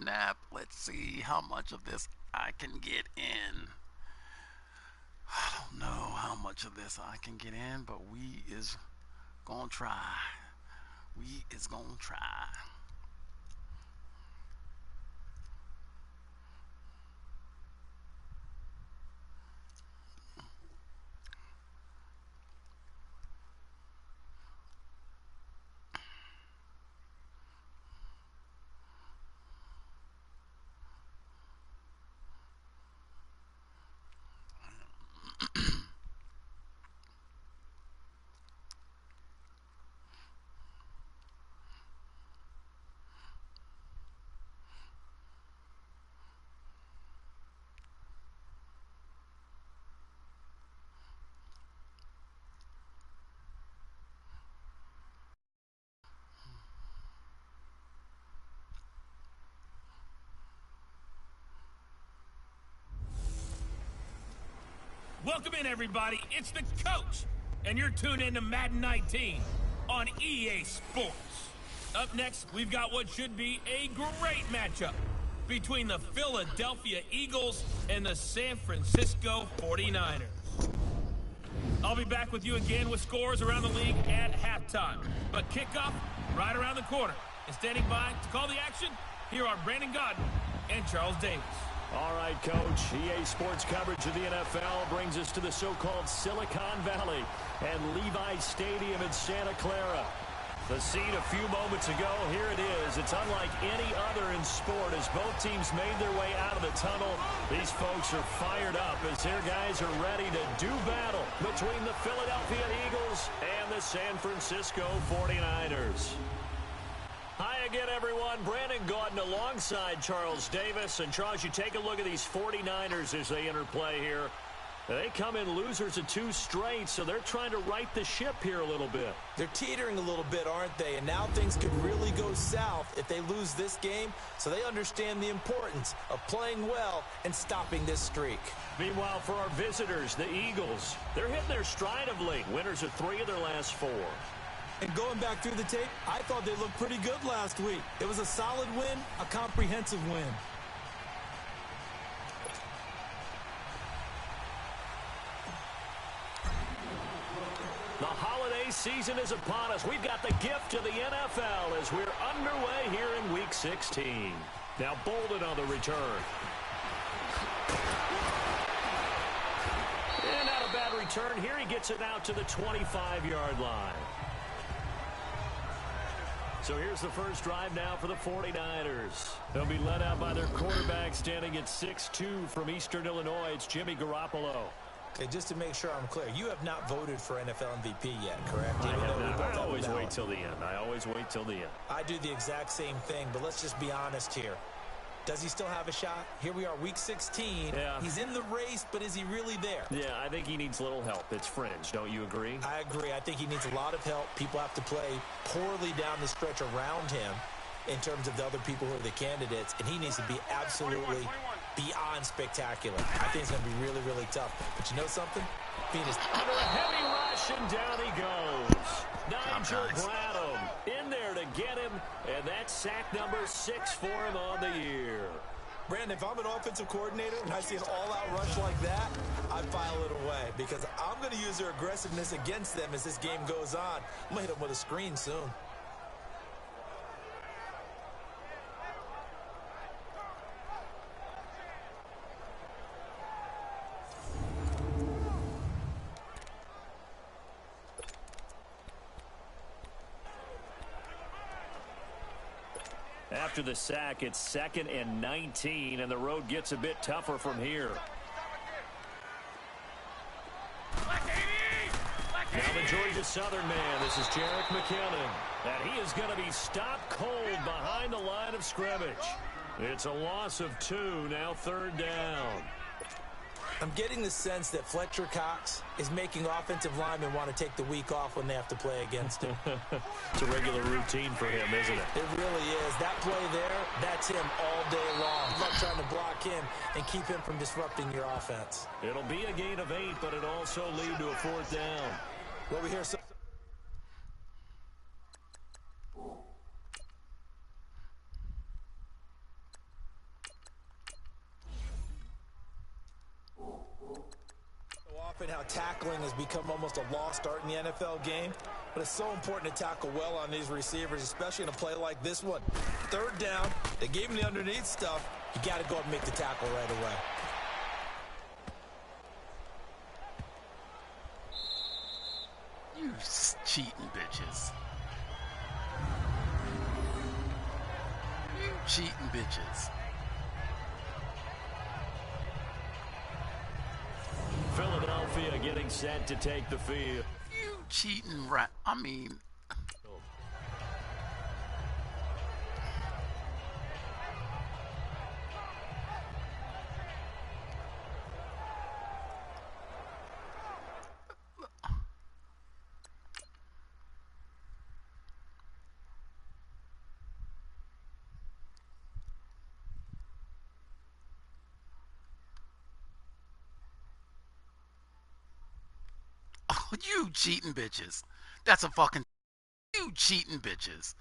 nap. Let's see how much of this I can get in. I don't know how much of this I can get in, but we is gonna try. We is gonna try. Welcome in, everybody. It's the coach, and you're tuned in to Madden 19 on EA Sports. Up next, we've got what should be a great matchup between the Philadelphia Eagles and the San Francisco 49ers. I'll be back with you again with scores around the league at halftime. But kickoff right around the corner. And standing by to call the action, here are Brandon Gaudin and Charles Davis. All right, Coach. EA Sports coverage of the NFL brings us to the so-called Silicon Valley and Levi's Stadium in Santa Clara. The scene a few moments ago, here it is. It's unlike any other in sport as both teams made their way out of the tunnel. These folks are fired up as their guys are ready to do battle between the Philadelphia Eagles and the San Francisco 49ers. Hi again, everyone. Brandon Gaudin alongside Charles Davis. And, Charles, you take a look at these 49ers as they interplay here. They come in losers of 2 straight, so they're trying to right the ship here a little bit. They're teetering a little bit, aren't they? And now things could really go south if they lose this game, so they understand the importance of playing well and stopping this streak. Meanwhile, for our visitors, the Eagles, they're hitting their stride of late. Winners of 3 of their last 4. And going back through the tape, I thought they looked pretty good last week. It was a solid win, a comprehensive win. The holiday season is upon us. We've got the gift of the NFL as we're underway here in Week 16. Now Bolden on the return. And not a bad return here. He gets it out to the 25-yard line. So here's the first drive now for the 49ers. They'll be led out by their quarterback standing at 6'2" from Eastern Illinois. It's Jimmy Garoppolo. Okay, just to make sure I'm clear, you have not voted for NFL MVP yet, correct? I always wait till the end. I always wait till the end. I do the exact same thing, but let's just be honest here. Does he still have a shot? Here we are, Week 16. Yeah. He's in the race, but is he really there? Yeah, I think he needs a little help. It's fringe. Don't you agree? I agree. I think he needs a lot of help. People have to play poorly down the stretch around him in terms of the other people who are the candidates, and he needs to be absolutely beyond spectacular. I think it's going to be really, really tough. But you know something? Under a heavy rush, and down he goes. Nigel Bradham in there to get him, and that's sack number 6 for him on the year. Brandon, if I'm an offensive coordinator and I see an all-out rush like that, I file it away because I'm going to use their aggressiveness against them as this game goes on. I'm going to hit them with a screen soon. After the sack, it's 2nd and 19, and the road gets a bit tougher from here. Now the Georgia Southern man, this is Jerick McKinnon. And he is going to be stopped cold behind the line of scrimmage. It's a loss of 2, now 3rd down. I'm getting the sense that Fletcher Cox is making offensive linemen want to take the week off when they have to play against him. It's a regular routine for him, isn't it? It really is. That play there, that's him all day long. I'm not trying to block him and keep him from disrupting your offense. It'll be a gain of 8, but it also lead to a 4th down. Well, we hear some. often how tackling has become almost a lost art in the NFL game, but it's so important to tackle well on these receivers, especially in a play like this one. Third down, they gave him the underneath stuff. You got to go up and make the tackle right away. You cheating bitches. You cheating bitches. Philadelphia getting set to take the field. You cheating rat. I mean. You cheating bitches. That's a fucking. You cheating bitches.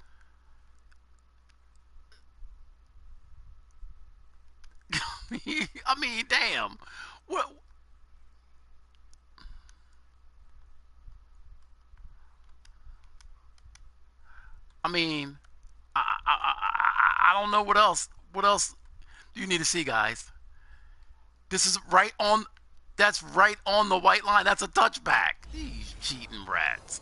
I mean, damn. What? I mean, I don't know what else. What else do you need to see, guys? This is right on. That's right on the white line. That's a touchback. These cheating rats.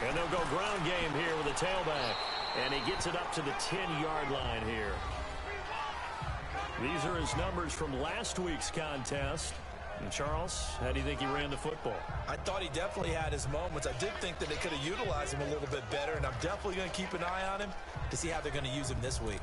And they'll go ground game here with a tailback. And he gets it up to the 10-yard line here. These are his numbers from last week's contest. And Charles, how do you think he ran the football? I thought he definitely had his moments. I did think that they could have utilized him a little bit better, and I'm definitely going to keep an eye on him to see how they're going to use him this week.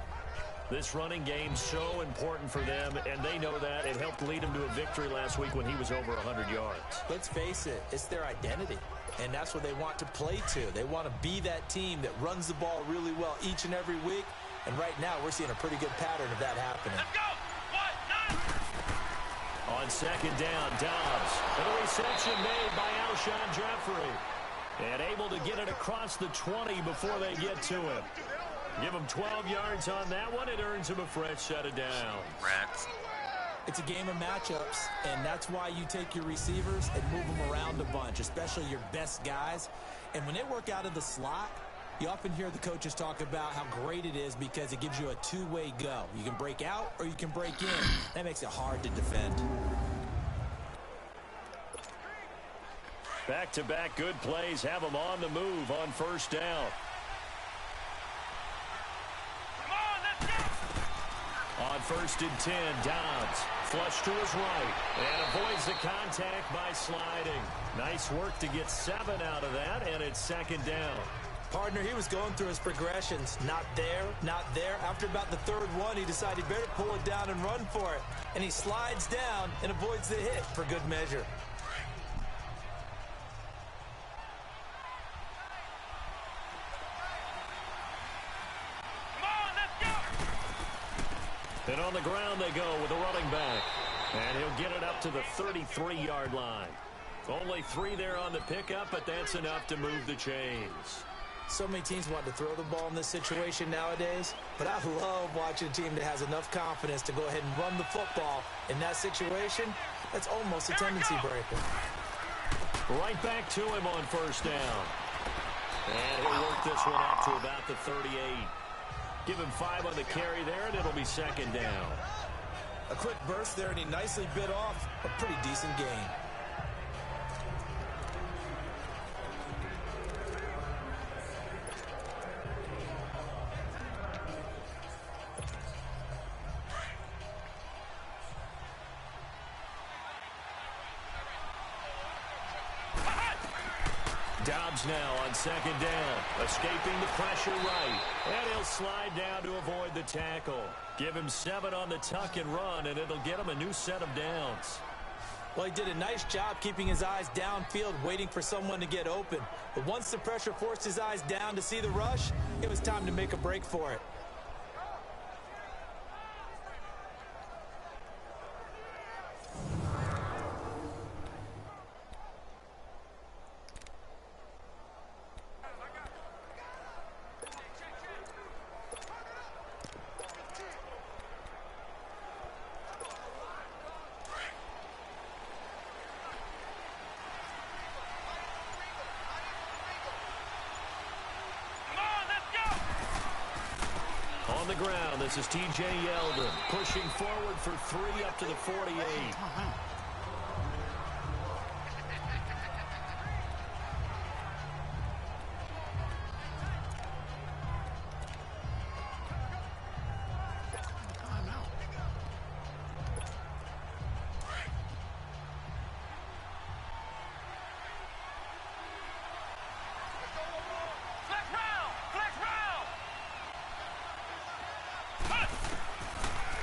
This running game's so important for them, and they know that. It helped lead him to a victory last week when he was over 100 yards. Let's face it, it's their identity, and that's what they want to play to. They want to be that team that runs the ball really well each and every week, and right now we're seeing a pretty good pattern of that happening. Let's go! On second down, Dobbs. And a reception made by Alshon Jeffrey. And able to get it across the 20 before they get to him. Give him 12 yards on that one. It earns him a fresh set of downs. Rats. It's a game of matchups, and that's why you take your receivers and move them around a bunch, especially your best guys. And when they work out of the slot, you often hear the coaches talk about how great it is because it gives you a two-way go. You can break out or you can break in. That makes it hard to defend. Back-to-back good plays have them on the move on first down. On first and 10, Dobbs flush to his right and avoids the contact by sliding. Nice work to get 7 out of that, and it's second down. Partner, he was going through his progressions. Not there, not there. After about the third one, he decided he better pull it down and run for it. And he slides down and avoids the hit for good measure. And on the ground they go with a running back. And he'll get it up to the 33-yard line. Only 3 there on the pickup, but that's enough to move the chains. So many teams want to throw the ball in this situation nowadays, but I love watching a team that has enough confidence to go ahead and run the football. In that situation, that's almost a tendency breaker. Right back to him on first down. And he'll work this one up to about the 38. Give him 5 on the carry there, and it'll be second down. A quick burst there, and he nicely bit off a pretty decent gain. Dobbs now on second down, escaping the pressure right, and he'll slide down to avoid the tackle. Give him 7 on the tuck and run, and it'll get him a new set of downs. Well, he did a nice job keeping his eyes downfield, waiting for someone to get open. But once the pressure forced his eyes down to see the rush, it was time to make a break for it. On the ground, this is T.J. Yeldon pushing forward for 3 up to the 48.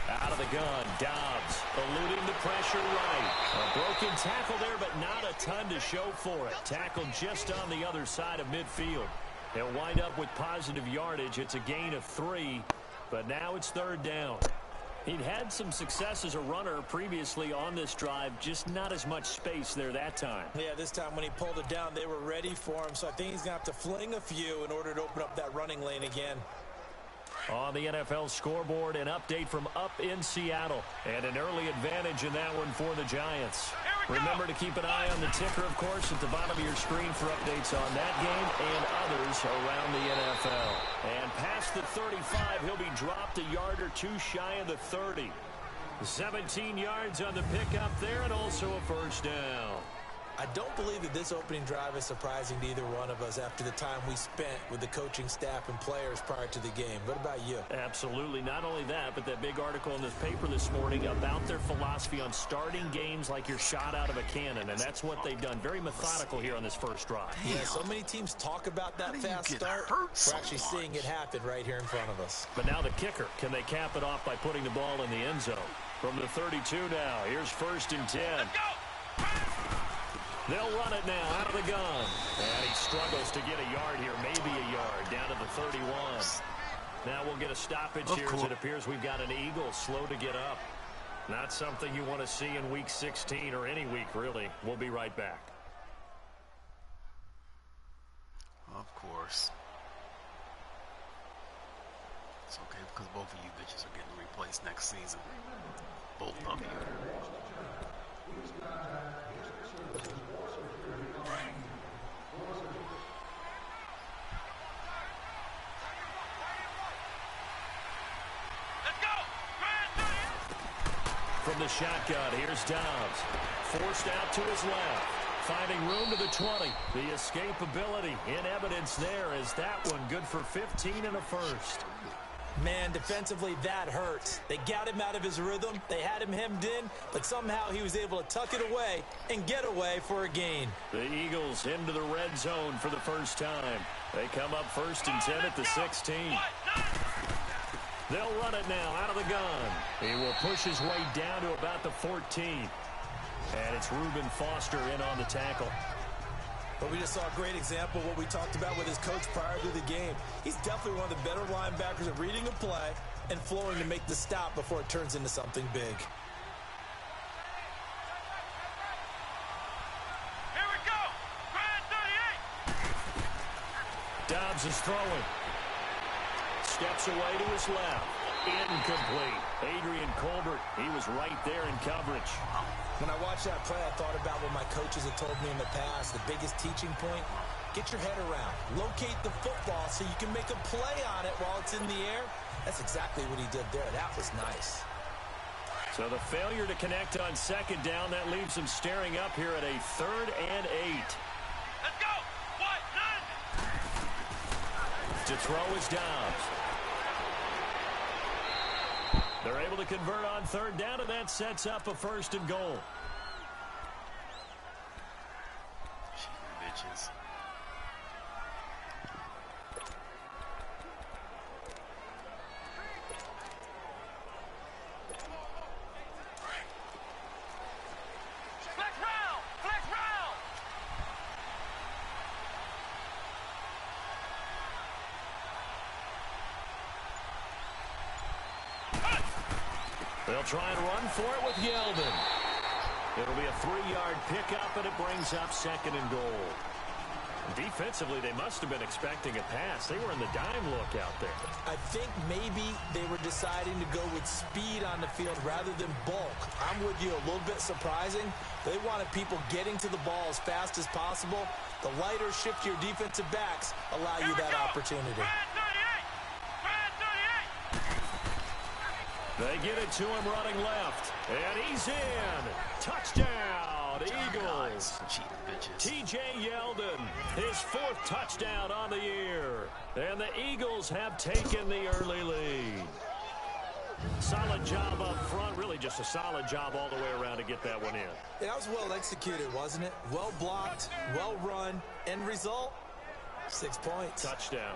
Out of the gun, Dobbs eluding the pressure right. A broken tackle there, but not a ton to show for it. Tackled just on the other side of midfield. They'll wind up with positive yardage. It's a gain of 3, but now it's 3rd down. He'd had some success as a runner previously on this drive, just not as much space there that time. Yeah, this time when he pulled it down, they were ready for him, so I think he's going to have to fling a few in order to open up that running lane again. On the NFL scoreboard, an update from up in Seattle. And an early advantage in that one for the Giants. Remember to keep an eye on the ticker, of course, at the bottom of your screen for updates on that game and others around the NFL. And past the 35, he'll be dropped a yard or 2 shy of the 30. 17 yards on the pickup there and also a 1st down. I don't believe that this opening drive is surprising to either one of us after the time we spent with the coaching staff and players prior to the game. What about you? Absolutely. Not only that, but that big article in this paper this morning about their philosophy on starting games like you're shot out of a cannon, and that's what they've done. Very methodical here on this first drive. Yeah, so many teams talk about that fast start. We're actually seeing it happen right here in front of us. But now the kicker. Can they cap it off by putting the ball in the end zone? From the 32 now, here's 1st and 10. Let's go! They'll run it now out of the gun. And he struggles to get a yard here, maybe a yard, down to the 31. Now we'll get a stoppage here as it appears we've got an Eagle slow to get up. Not something you want to see in Week 16 or any week, really. We'll be right back. Of course. It's okay because both of you bitches are getting replaced next season. Both of you. From the shotgun, here's Dobbs. Forced out to his left. Finding room to the 20. The escapability in evidence there is that one good for 15 and a 1st. Man, defensively, that hurts. They got him out of his rhythm. They had him hemmed in, but somehow he was able to tuck it away and get away for a gain. The Eagles into the red zone for the first time. They come up 1st and 10 at the 16. They'll run it now out of the gun. He will push his way down to about the 14. And it's Reuben Foster in on the tackle. But we just saw a great example of what we talked about with his coach prior to the game. He's definitely one of the better linebackers at reading a play and flowing to make the stop before it turns into something big. Here we go! Grand 38! Dobbs is throwing. Steps away to his left. Incomplete. Adrian Colbert, he was right there in coverage. When I watched that play, I thought about what my coaches had told me in the past. The biggest teaching point, get your head around. Locate the football so you can make a play on it while it's in the air. That's exactly what he did there. That was nice. So the failure to connect on 2nd down, that leaves him staring up here at a 3rd and 8. Let's go! What? None! To throw is Dobbs. They're able to convert on 3rd down, and that sets up a 1st and goal. Bitches. Let's They'll try and run for it with Yeldon. It'll be a 3-yard pickup, and it brings up 2nd and goal. Defensively, they must have been expecting a pass. They were in the dime look out there. I think maybe they were deciding to go with speed on the field rather than bulk. I'm with you, a little bit surprising. They wanted people getting to the ball as fast as possible. The lighter, shiftier defensive backs allow you that opportunity. They get it to him running left, and he's in. Touchdown, Eagles. T.J. Yeldon, his 4th touchdown on the year. And the Eagles have taken the early lead. Solid job up front, really just a solid job all the way around to get that one in. That was well executed, wasn't it? Well blocked, well run. End result, 6 points. Touchdown.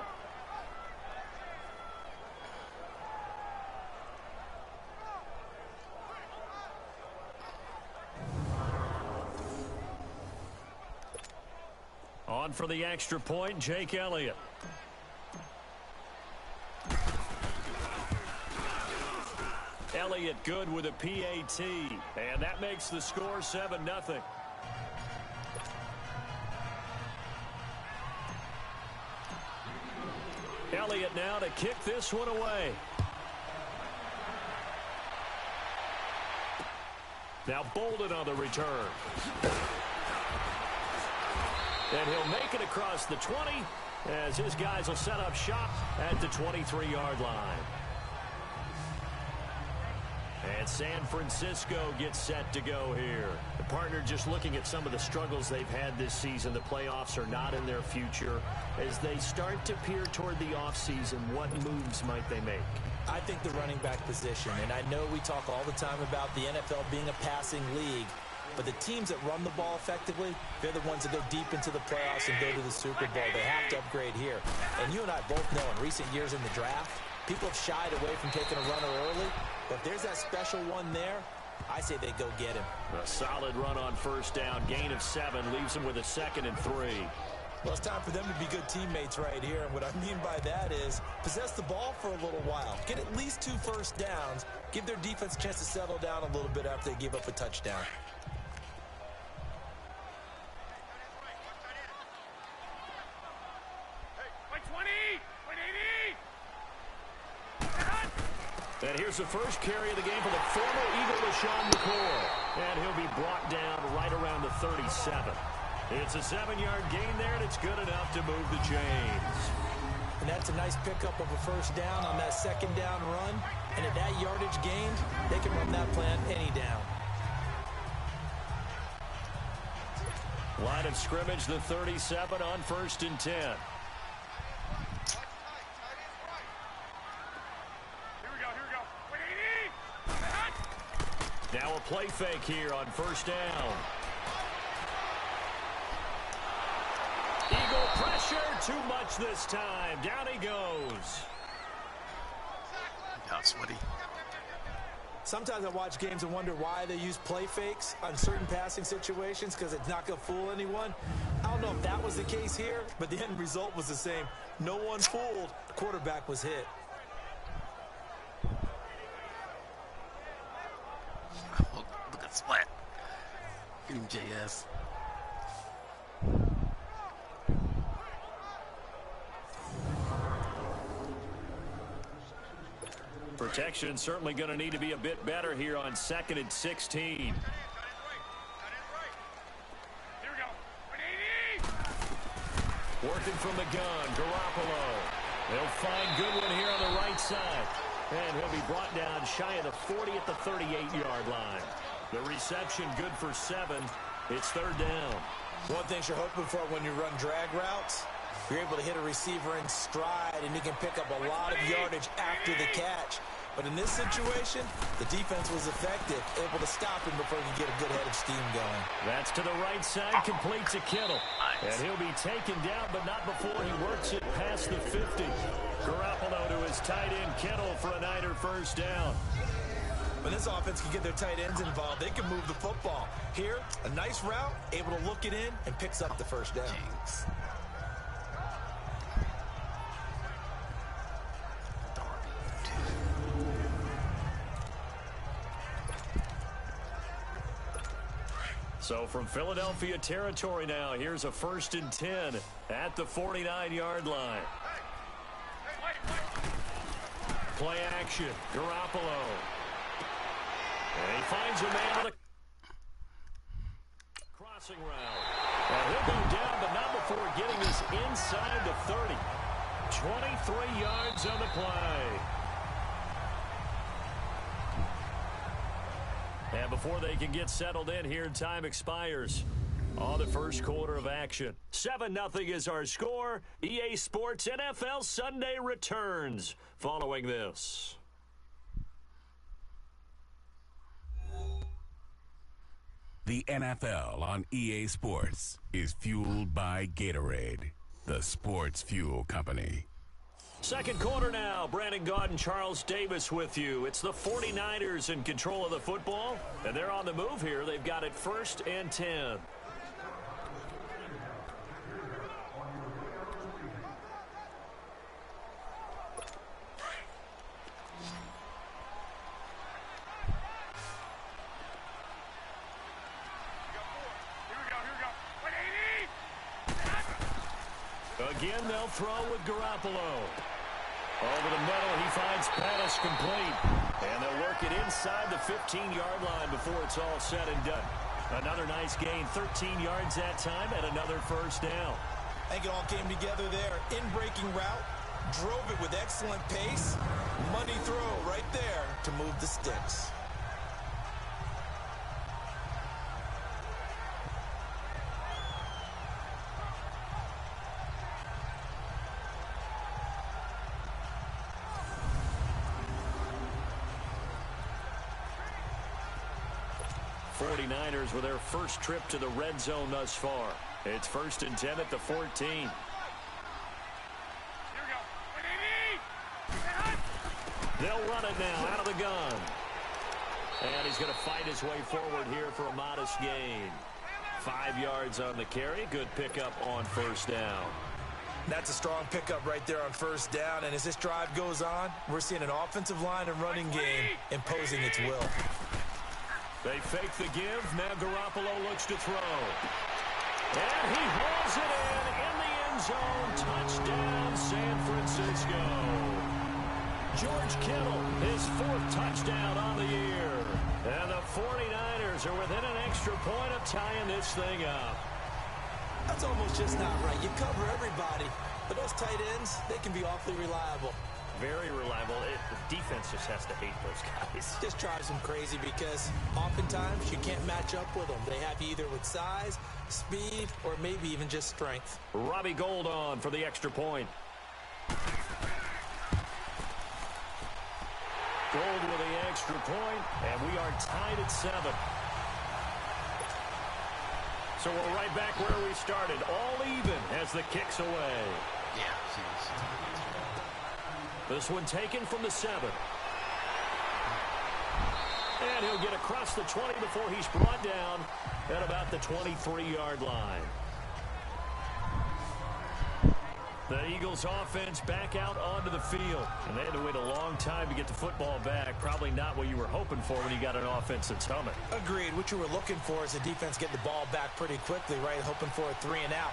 On for the extra point, Jake Elliott. Elliott good with a PAT, and that makes the score 7-0. Elliott now to kick this one away. Now Bolden on the return. And he'll make it across the 20 as his guys will set up shop at the 23-yard line. And San Francisco gets set to go here. The partner just looking at some of the struggles they've had this season. The playoffs are not in their future. As they start to peer toward the offseason, what moves might they make? I think the running back position, and I know we talk all the time about the NFL being a passing league, but the teams that run the ball effectively, they're the ones that go deep into the playoffs and go to the Super Bowl. They have to upgrade here. And you and I both know in recent years in the draft, people have shied away from taking a runner early. But if there's that special one there, I say they go get him. A solid run on 1st down. Gain of 7 leaves them with a 2nd and 3. Well, it's time for them to be good teammates right here. And what I mean by that is possess the ball for a little while. Get at least 2 first downs. Give their defense a chance to settle down a little bit after they give up a touchdown. And here's the first carry of the game for the former Eagle, LeSean McCoy. And he'll be brought down right around the 37. It's a 7-yard gain there, and it's good enough to move the chains. And that's a nice pickup of a 1st down on that 2nd down run. And at that yardage gained, they can run that plan any down. Line of scrimmage, the 37 on 1st and 10. Now a play fake here on 1st down. Eagle pressure, too much this time. Down he goes. Got sweaty. Sometimes I watch games and wonder why they use play fakes on certain passing situations because it's not going to fool anyone. I don't know if that was the case here, but the end result was the same. No one fooled. The quarterback was hit. Look at Splat. Get him, JS. Protection certainly going to need to be a bit better here on 2nd and 16. Working from the gun, Garoppolo. They'll find Goodwin here on the right side. And he'll be brought down shy of the 40 at the 38-yard line. The reception good for 7. It's 3rd down. One thing you're hoping for when you run drag routes, you're able to hit a receiver in stride, and you can pick up a lot of yardage after the catch. But in this situation, the defense was effective, able to stop him before he could get a good head of steam going. That's to the right side, complete to Kittle. And he'll be taken down, but not before he works it past the 50. Garoppolo to his tight end, Kittle, for a Niner 1st down. When this offense can get their tight ends involved, they can move the football. Here, a nice route, able to look it in, and picks up the 1st down. Jinx. So from Philadelphia territory now, here's a 1st and 10 at the 49-yard line. Play action, Garoppolo. And he finds a man on the crossing route. And he'll go down, but not before getting this inside the 30. 23 yards on the play. And before they can get settled in here, time expires on the first quarter of action. 7-0 is our score. EA Sports NFL Sunday returns following this. The NFL on EA Sports is fueled by Gatorade, the sports fuel company. Second quarter now. Brandon Gaudin, Charles Davis with you. It's the 49ers in control of the football, and they're on the move here. They've got it 1st and 10. Again, they'll throw with Garoppolo. Over the middle, he finds Pettis complete. And they'll work it inside the 15-yard line before it's all said and done. Another nice gain, 13 yards that time, and another first down. I think it all came together there. In-breaking route, drove it with excellent pace. Money throw right there to move the sticks. With their first trip to the red zone thus far. It's 1st and 10 at the 14. They'll run it now out of the gun. And he's going to fight his way forward here for a modest gain. 5 yards on the carry. Good pickup on first down. That's a strong pickup right there on first down. And as this drive goes on, we're seeing an offensive line and running game imposing its will. They fake the give. Now Garoppolo looks to throw. And he hauls it in the end zone. Touchdown, San Francisco. George Kittle, his 4th touchdown on the year. And the 49ers are within an extra point of tying this thing up. That's almost just not right. You cover everybody. But those tight ends, they can be awfully reliable. Very reliable. The defense just has to hate those guys. Just drives them crazy because oftentimes you can't match up with them. They have you either with size, speed, or maybe even just strength. Robbie Gould on for the extra point. Gould with the extra point, and we are tied at 7. So we're right back where we started. All even as the kick's away. Yeah, this one taken from the 7. And he'll get across the 20 before he's brought down at about the 23-yard line. The Eagles offense back out onto the field. And they had to wait a long time to get the football back. Probably not what you were hoping for when you got an offense that's humming. Agreed. What you were looking for is the defense get the ball back pretty quickly, right? Hoping for a 3 and out.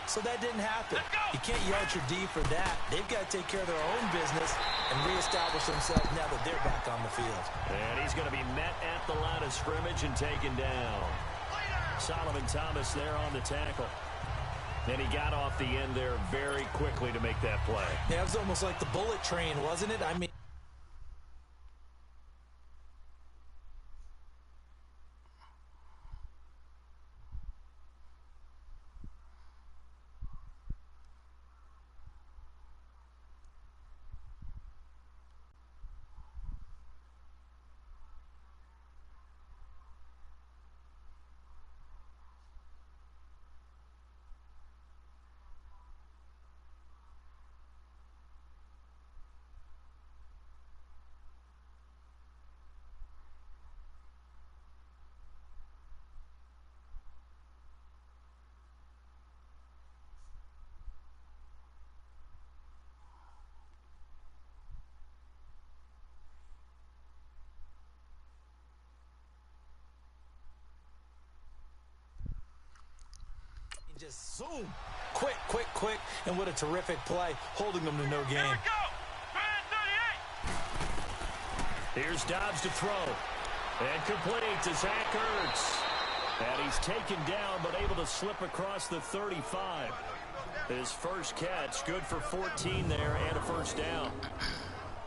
So that didn't happen. You can't yell at your D for that. They've got to take care of their own business and reestablish themselves now that they're back on the field. And he's going to be met at the line of scrimmage and taken down. Solomon Thomas there on the tackle. And he got off the end there very quickly to make that play. Yeah, it was almost like the bullet train, wasn't it? I mean, Just zoom. Quick, quick, quick. And what a terrific play, holding them to no gain. Here we go. Here's Dobbs to throw. And complete to Zach Ertz. And he's taken down, but able to slip across the 35. His first catch, good for 14 there and a first down.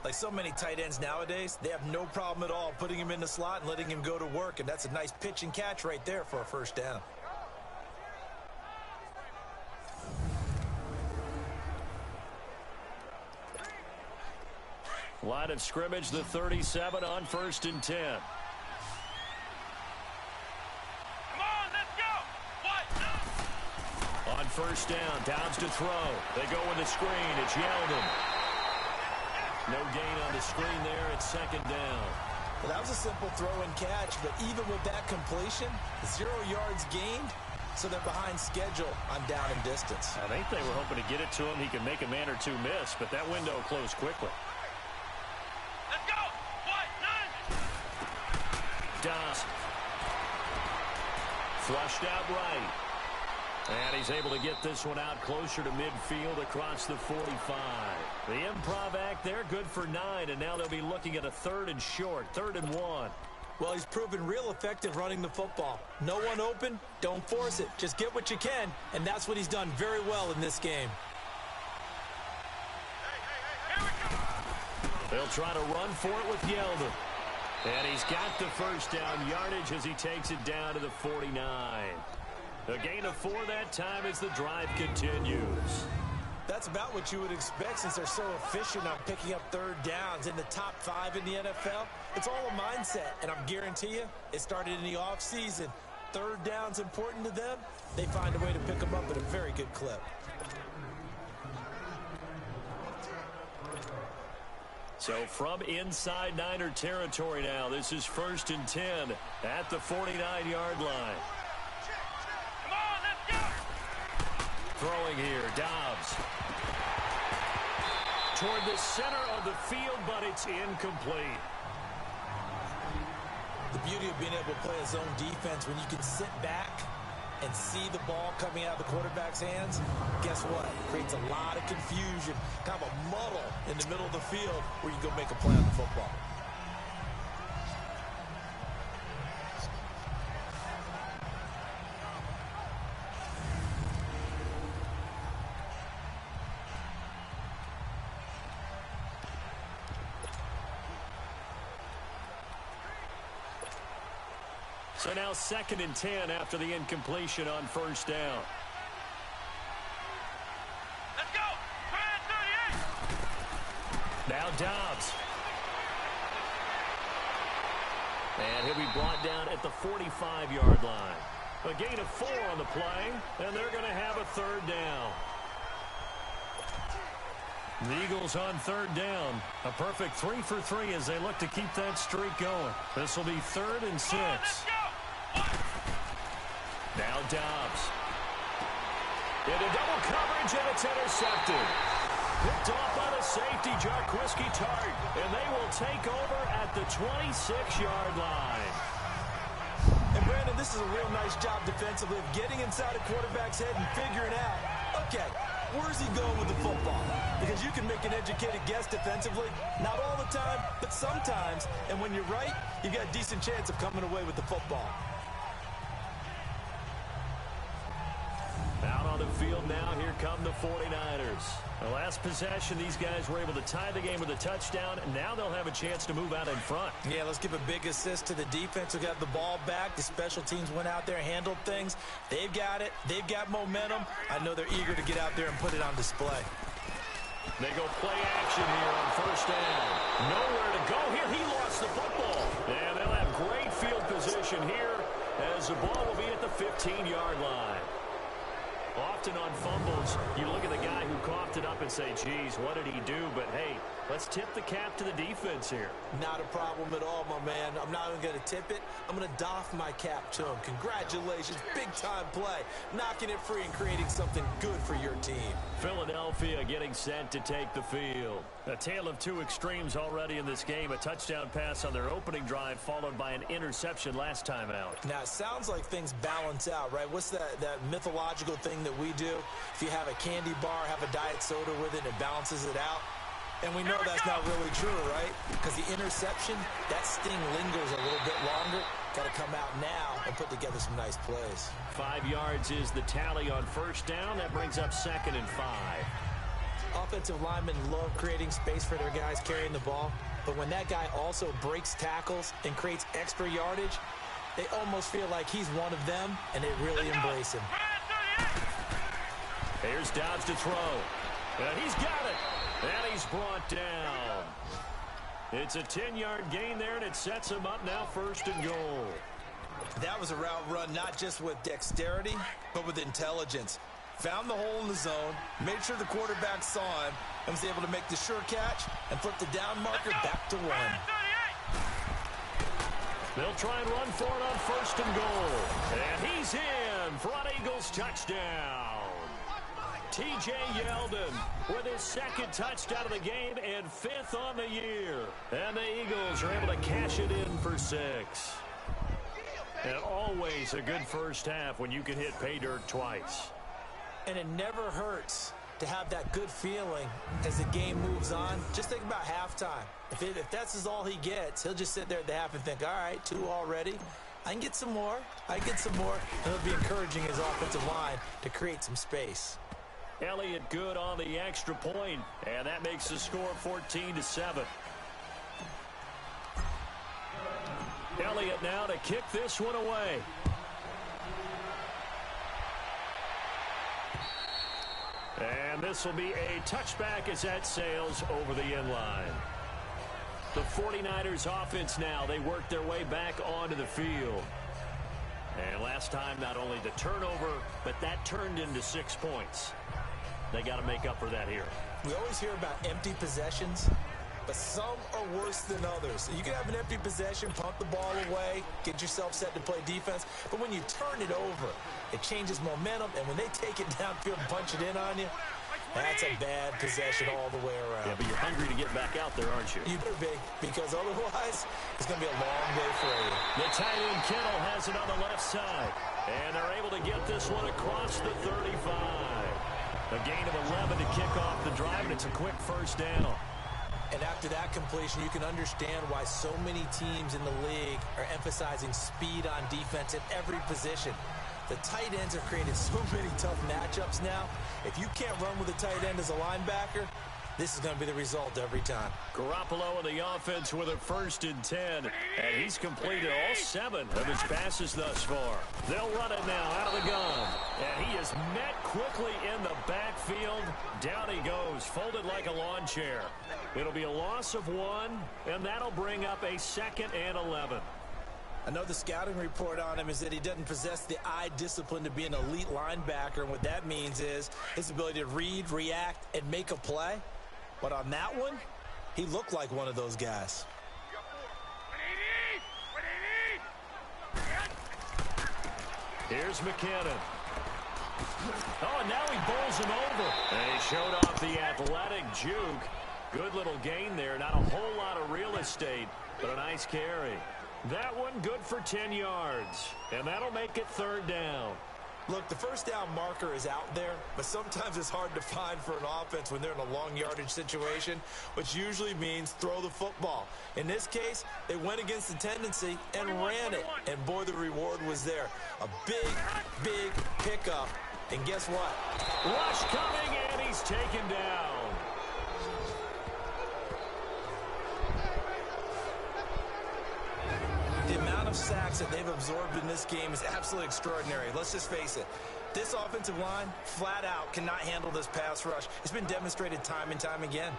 Like so many tight ends nowadays, they have no problem at all putting him in the slot and letting him go to work. And that's a nice pitch and catch right there for a first down. Line of scrimmage, the 37 on 1st and 10. Come on, let's go. What? On first down, Dobbs to throw. They go with the screen. It's Yeldon. No gain on the screen there at 2nd down. Well, that was a simple throw and catch, but even with that completion, 0 yards gained, so they're behind schedule on down and distance. I think they were hoping to get it to him. He could make a man or two miss, but that window closed quickly. Let's go. What? Dobbs. Flushed out right. And he's able to get this one out closer to midfield across the 45. The improv act there, good for 9, and now they'll be looking at a 3rd and short, 3rd and 1. Well, he's proven real effective running the football. No one open, don't force it. Just get what you can, and that's what he's done very well in this game. They'll try to run for it with Yeldon. And he's got the first down yardage as he takes it down to the 49. A gain of 4 that time as the drive continues. That's about what you would expect since they're so efficient on picking up 3rd downs in the top 5 in the NFL. It's all a mindset, and I'm guarantee you it started in the offseason. 3rd down's important to them. They find a way to pick them up at a very good clip. So from inside Niner territory now, this is 1st and 10 at the 49-yard line. Throwing here, Dobbs. Toward the center of the field, but it's incomplete. The beauty of being able to play a zone defense when you can sit back and see the ball coming out of the quarterback's hands, guess what? It creates a lot of confusion, kind of a muddle in the middle of the field where you go make a play on the football. So now 2nd and 10 after the incompletion on 1st down. Let's go. 38. Now Dobbs. And he'll be brought down at the 45-yard line. A gain of 4 on the play, and they're going to have a 3rd down. The Eagles on 3rd down. A perfect 3 for 3 as they look to keep that streak going. This will be 3rd and 6. Now Dobbs. Into double coverage, and it's intercepted. Picked off by the safety, Jarquiski Tart. And they will take over at the 26-yard line. And Brandon, this is a real nice job defensively of getting inside a quarterback's head and figuring out, okay, where's he going with the football? Because you can make an educated guess defensively. Not all the time, but sometimes. And when you're right, you've got a decent chance of coming away with the football. Out on the field now, here come the 49ers. The last possession, these guys were able to tie the game with a touchdown, and now they'll have a chance to move out in front. Yeah, let's give a big assist to the defense who got the ball back. The special teams went out there, handled things. They've got it. They've got momentum. I know they're eager to get out there and put it on display. They go play action here on 1st down. Nowhere to go here. He lost the football. And they'll have great field position here as the ball will be at the 15-yard line. Often on fumbles, you look at the guy who coughed it up and say, geez, what did he do? But, hey, let's tip the cap to the defense here. Not a problem at all, my man. I'm not even going to tip it. I'm going to doff my cap to him. Congratulations. Big-time play. Knocking it free and creating something good for your team. Philadelphia getting set to take the field. A tale of two extremes already in this game. A touchdown pass on their opening drive followed by an interception last time out. Now, it sounds like things balance out, right? What's that mythological thing that we do? If you have a candy bar, have a diet soda with it, it balances it out. And we know that's not really true, right? Because the interception, that sting lingers a little bit longer. Got to come out now and put together some nice plays. 5 yards is the tally on first down. That brings up 2nd and 5. Offensive linemen love creating space for their guys carrying the ball, but when that guy also breaks tackles and creates extra yardage, they almost feel like he's one of them, and they really embrace him. Here's Dobbs to throw. And he's got it. And he's brought down. It's a 10-yard gain there, and it sets him up now 1st and goal. That was a route run not just with dexterity, but with intelligence. Found the hole in the zone, made sure the quarterback saw him, and was able to make the sure catch and flip the down marker back to 1. They'll try and run for it on 1st and goal. And he's in for an Eagles touchdown. T.J. Yeldon with his 2nd touchdown of the game and 5th on the year. And the Eagles are able to cash it in for 6. And always a good first half when you can hit pay dirt twice. And it never hurts to have that good feeling as the game moves on. Just think about halftime. If that's all he gets, he'll just sit there at the half and think, all right, 2 already. I can get some more. I can get some more. And he'll be encouraging his offensive line to create some space. Elliott good on the extra point, and that makes the score 14-7. Elliott now to kick this one away. And this will be a touchback as that sails over the end line. The 49ers offense now, they work their way back onto the field. And last time, not only the turnover, but that turned into 6 points. They got to make up for that here. We always hear about empty possessions, but some are worse than others. You can have an empty possession, pump the ball away, get yourself set to play defense, but when you turn it over, it changes momentum, and when they take it downfield and punch it in on you, that's a bad possession all the way around. Yeah, but you're hungry to get back out there, aren't you? You better be, because otherwise, it's going to be a long day for you. The tight end Kittle has it on the left side, and they're able to get this one across the 35. A gain of 11 to kick off the drive, and it's a quick first down. And after that completion, you can understand why so many teams in the league are emphasizing speed on defense at every position. The tight ends have created so many tough matchups now. If you can't run with a tight end as a linebacker, this is going to be the result every time. Garoppolo in the offense with a 1st and 10. And he's completed all 7 of his passes thus far. They'll run it now out of the gun. And he is met quickly in the backfield. Down he goes, folded like a lawn chair. It'll be a loss of 1, and that'll bring up a 2nd and 11. Another scouting report on him is that he doesn't possess the eye discipline to be an elite linebacker. And what that means is his ability to read, react, and make a play. But on that one, he looked like one of those guys. Here's McKinnon. Oh, and now he bowls him over. And he showed off the athletic juke. Good little gain there. Not a whole lot of real estate, but a nice carry. That one good for 10 yards. And that'll make it 3rd down. Look, the first down marker is out there, but sometimes it's hard to find for an offense when they're in a long yardage situation, which usually means throw the football. In this case, they went against the tendency and ran it. And boy, the reward was there. A big, big pickup. And guess what? Rush coming, and he's taken down. The amount of sacks that they've absorbed in this game is absolutely extraordinary. Let's just face it. This offensive line, flat out, cannot handle this pass rush. It's been demonstrated time and time again.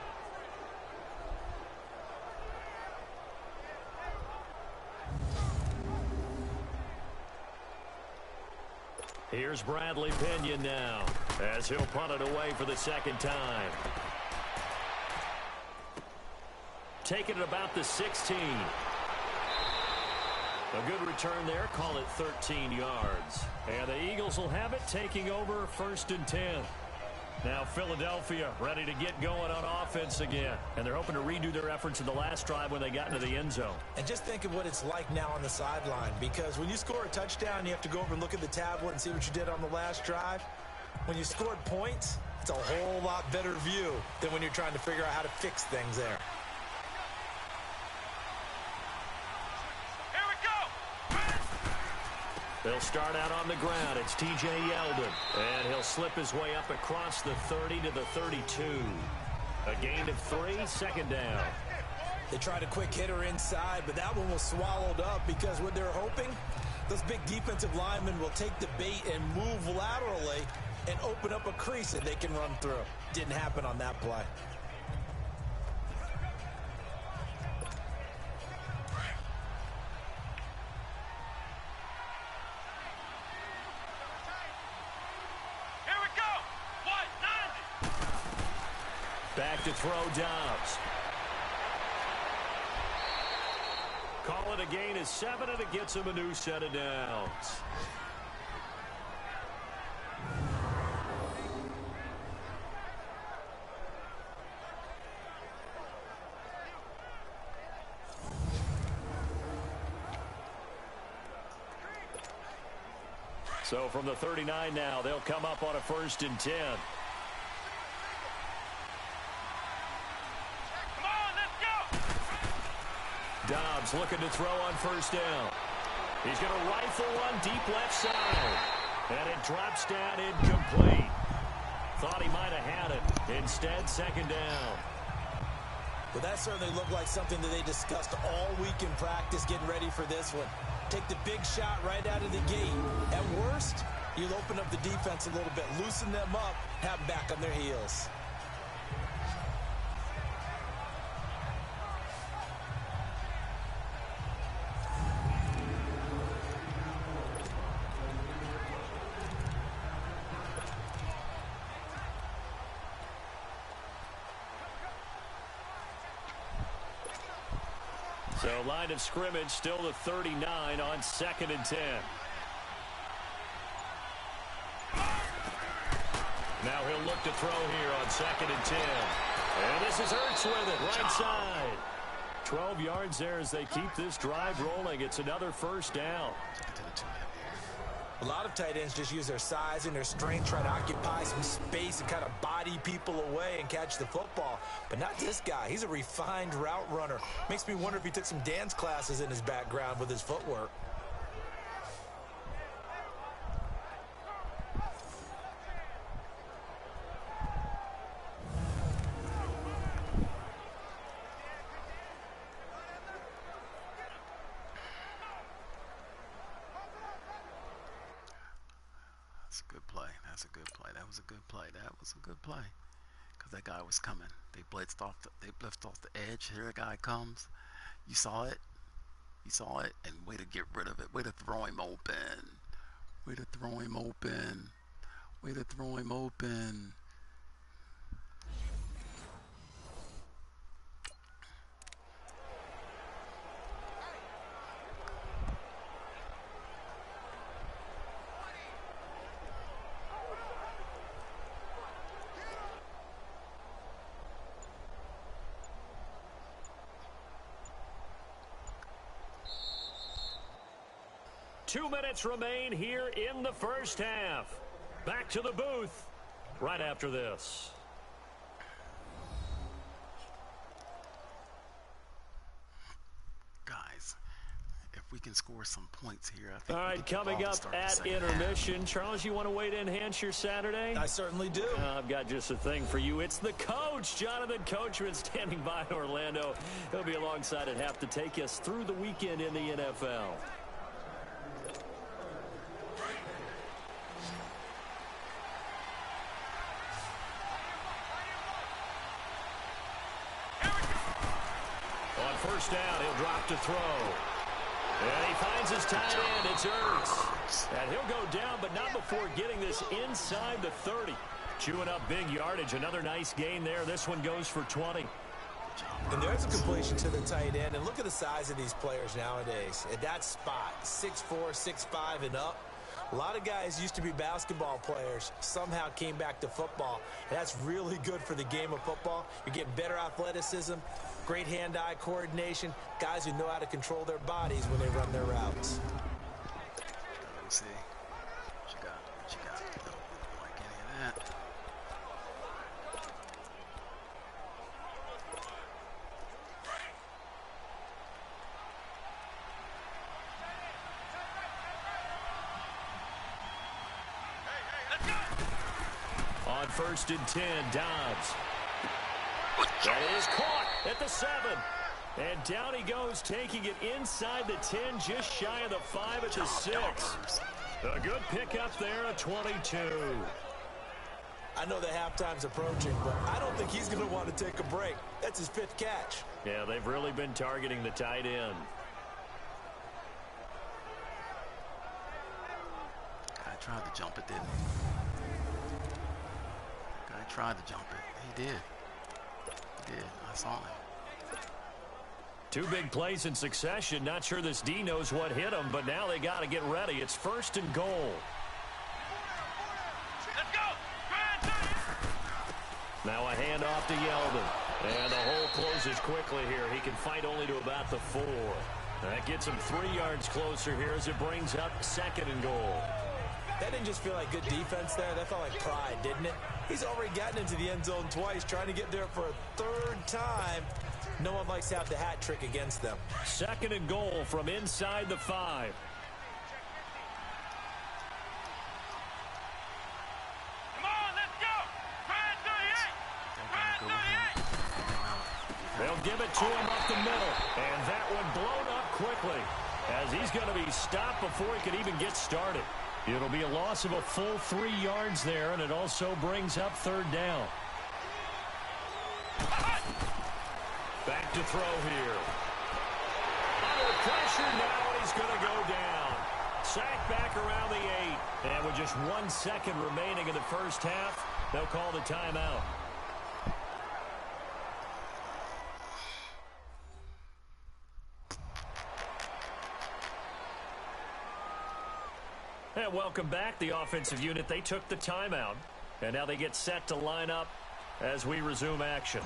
Here's Bradley Pinion now, as he'll punt it away for the 2nd time. Taking it about the 16. A good return there, call it 13 yards. And the Eagles will have it, taking over 1st and 10. Now Philadelphia ready to get going on offense again. And they're hoping to redo their efforts in the last drive when they got into the end zone. And just think of what it's like now on the sideline, because when you score a touchdown, you have to go over and look at the tablet and see what you did on the last drive. When you scored points, it's a whole lot better view than when you're trying to figure out how to fix things there. They'll start out on the ground. It's T.J. Yeldon. And he'll slip his way up across the 30 to the 32. A gain of 3, second down. They tried a quick hitter inside, but that one was swallowed up because what they're hoping, those big defensive linemen will take the bait and move laterally and open up a crease that they can run through. Didn't happen on that play. Back to throw Dobbs. Call it a gain of 7, and it gets him a new set of downs. So from the 39 now, they'll come up on a 1st and 10. Dobbs looking to throw on 1st down. He's going to rifle one deep left side. And it drops down incomplete. Thought he might have had it. Instead, 2nd down. Well, that certainly looked like something that they discussed all week in practice getting ready for this one. Take the big shot right out of the gate. At worst, you'll open up the defense a little bit, loosen them up, have them back on their heels. So line of scrimmage still the 39 on 2nd and 10. Now he'll look to throw here on 2nd and 10. And this is Ertz with it, right side. 12 yards there as they keep this drive rolling. It's another 1st down. A lot of tight ends just use their size and their strength, try to occupy some space and kind of body people away and catch the football. But not this guy. He's a refined route runner. Makes me wonder if he took some dance classes in his background with his footwork. That's a good play. That was a good play. That was a good play. Because that guy was coming. They blitzed off the edge. Here a guy comes. You saw it. You saw it. And way to get rid of it. Way to throw him open. Way to throw him open. Way to throw him open. Two minutes remain here in the 1st half. Back to the booth right after this. Guys, if we can score some points here, I think. All right, coming up at intermission. Charles, you want to way to enhance your Saturday? I certainly do. I've got just a thing for you. It's the coach, Jonathan Coachman, standing by in Orlando. He'll be alongside at half to take us through the weekend in the NFL. First down, he'll drop to throw. And he finds his tight end. It's Ertz. And he'll go down, but not before getting this inside the 30. Chewing up big yardage. Another nice gain there. This one goes for 20. And there's a completion to the tight end. And look at the size of these players nowadays. At that spot, 6'4", 6'5", and up. A lot of guys used to be basketball players, somehow came back to football. And that's really good for the game of football. You're getting better athleticism, great hand-eye coordination, guys who know how to control their bodies when they run their routes. Let me see. What you got? What you got? I don't like any of that. On 1st and 10, Dobbs. That is caught at the 7. And down he goes, taking it inside the 10, just shy of the 5 at the 6. A good pickup there at 22. I know the halftime's approaching, but I don't think he's going to want to take a break. That's his 5th catch. Yeah, they've really been targeting the tight end. Guy tried to jump it, didn't he? Guy tried to jump it. He did. He did. I saw him. 2 big plays in succession. Not sure this D knows what hit him, but now they got to get ready. It's 1st and goal. Let's go! Now a handoff to Yeldon. And the hole closes quickly here. He can fight only to about the 4. That gets him 3 yards closer here as it brings up 2nd and goal. That didn't just feel like good defense there. That felt like pride, didn't it? He's already gotten into the end zone twice, trying to get there for a 3rd time. No one likes to have the hat trick against them. 2nd and goal from inside the 5. Come on, let's go! Try 38! They'll give it to him up the middle. And that one blown up quickly as he's going to be stopped before he can even get started. It'll be a loss of a full 3 yards there, and it also brings up 3rd down. Back to throw here. Under pressure now, and he's going to go down. Sacked back around the 8. And with just 1 second remaining in the first half, they'll call the timeout. And welcome back, the offensive unit. They took the timeout, and now they get set to line up as we resume action.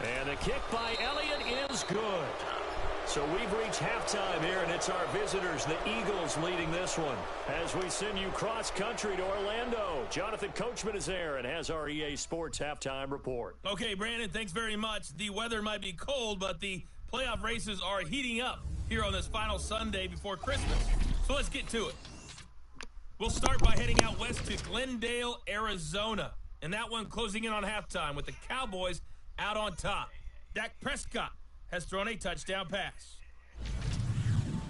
And the kick by Elliott is good. So we've reached halftime here, and it's our visitors, the Eagles, leading this one. As we send you cross-country to Orlando, Jonathan Coachman is there and has our EA Sports halftime report. Okay, Brandon, thanks very much. The weather might be cold, but the playoff races are heating up here on this final Sunday before Christmas. So let's get to it. We'll start by heading out west to Glendale, Arizona. And that one closing in on halftime with the Cowboys out on top. Dak Prescott has thrown a touchdown pass.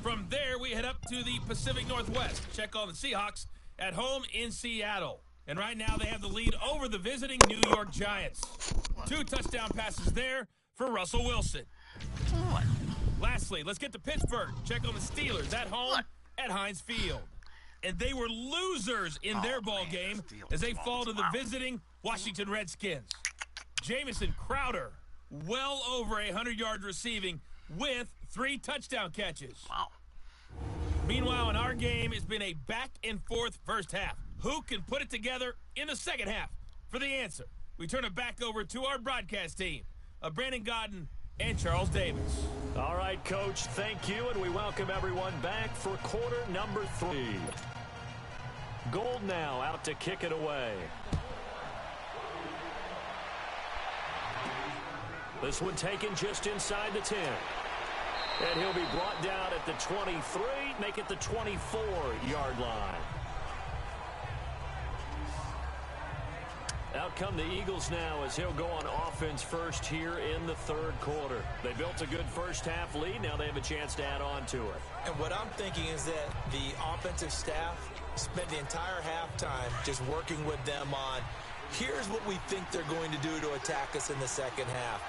From there, we head up to the Pacific Northwest. Check on the Seahawks at home in Seattle. And right now they have the lead over the visiting New York Giants. 2 touchdown passes there for Russell Wilson. What? Lastly, let's get to Pittsburgh. Check on the Steelers at home at Heinz Field. And they were losers in their ball game as they fall to the visiting Washington Redskins. Jamison Crowder, well over 100 yards receiving with 3 touchdown catches. Wow. Meanwhile, in our game, it's been a back-and-forth first half. Who can put it together in the second half? For the answer, we turn it back over to our broadcast team of Brandon Gaudin and Charles Davis. All right, Coach, thank you, and we welcome everyone back for quarter number 3. Gold now out to kick it away. This one taken just inside the 10. And he'll be brought down at the 23, make it the 24-yard line. Out come the Eagles now as he'll go on offense first here in the 3rd quarter. They built a good first half lead. Now they have a chance to add on to it. And what I'm thinking is that the offensive staff spent the entire halftime just working with them on, here's what we think they're going to do to attack us in the second half.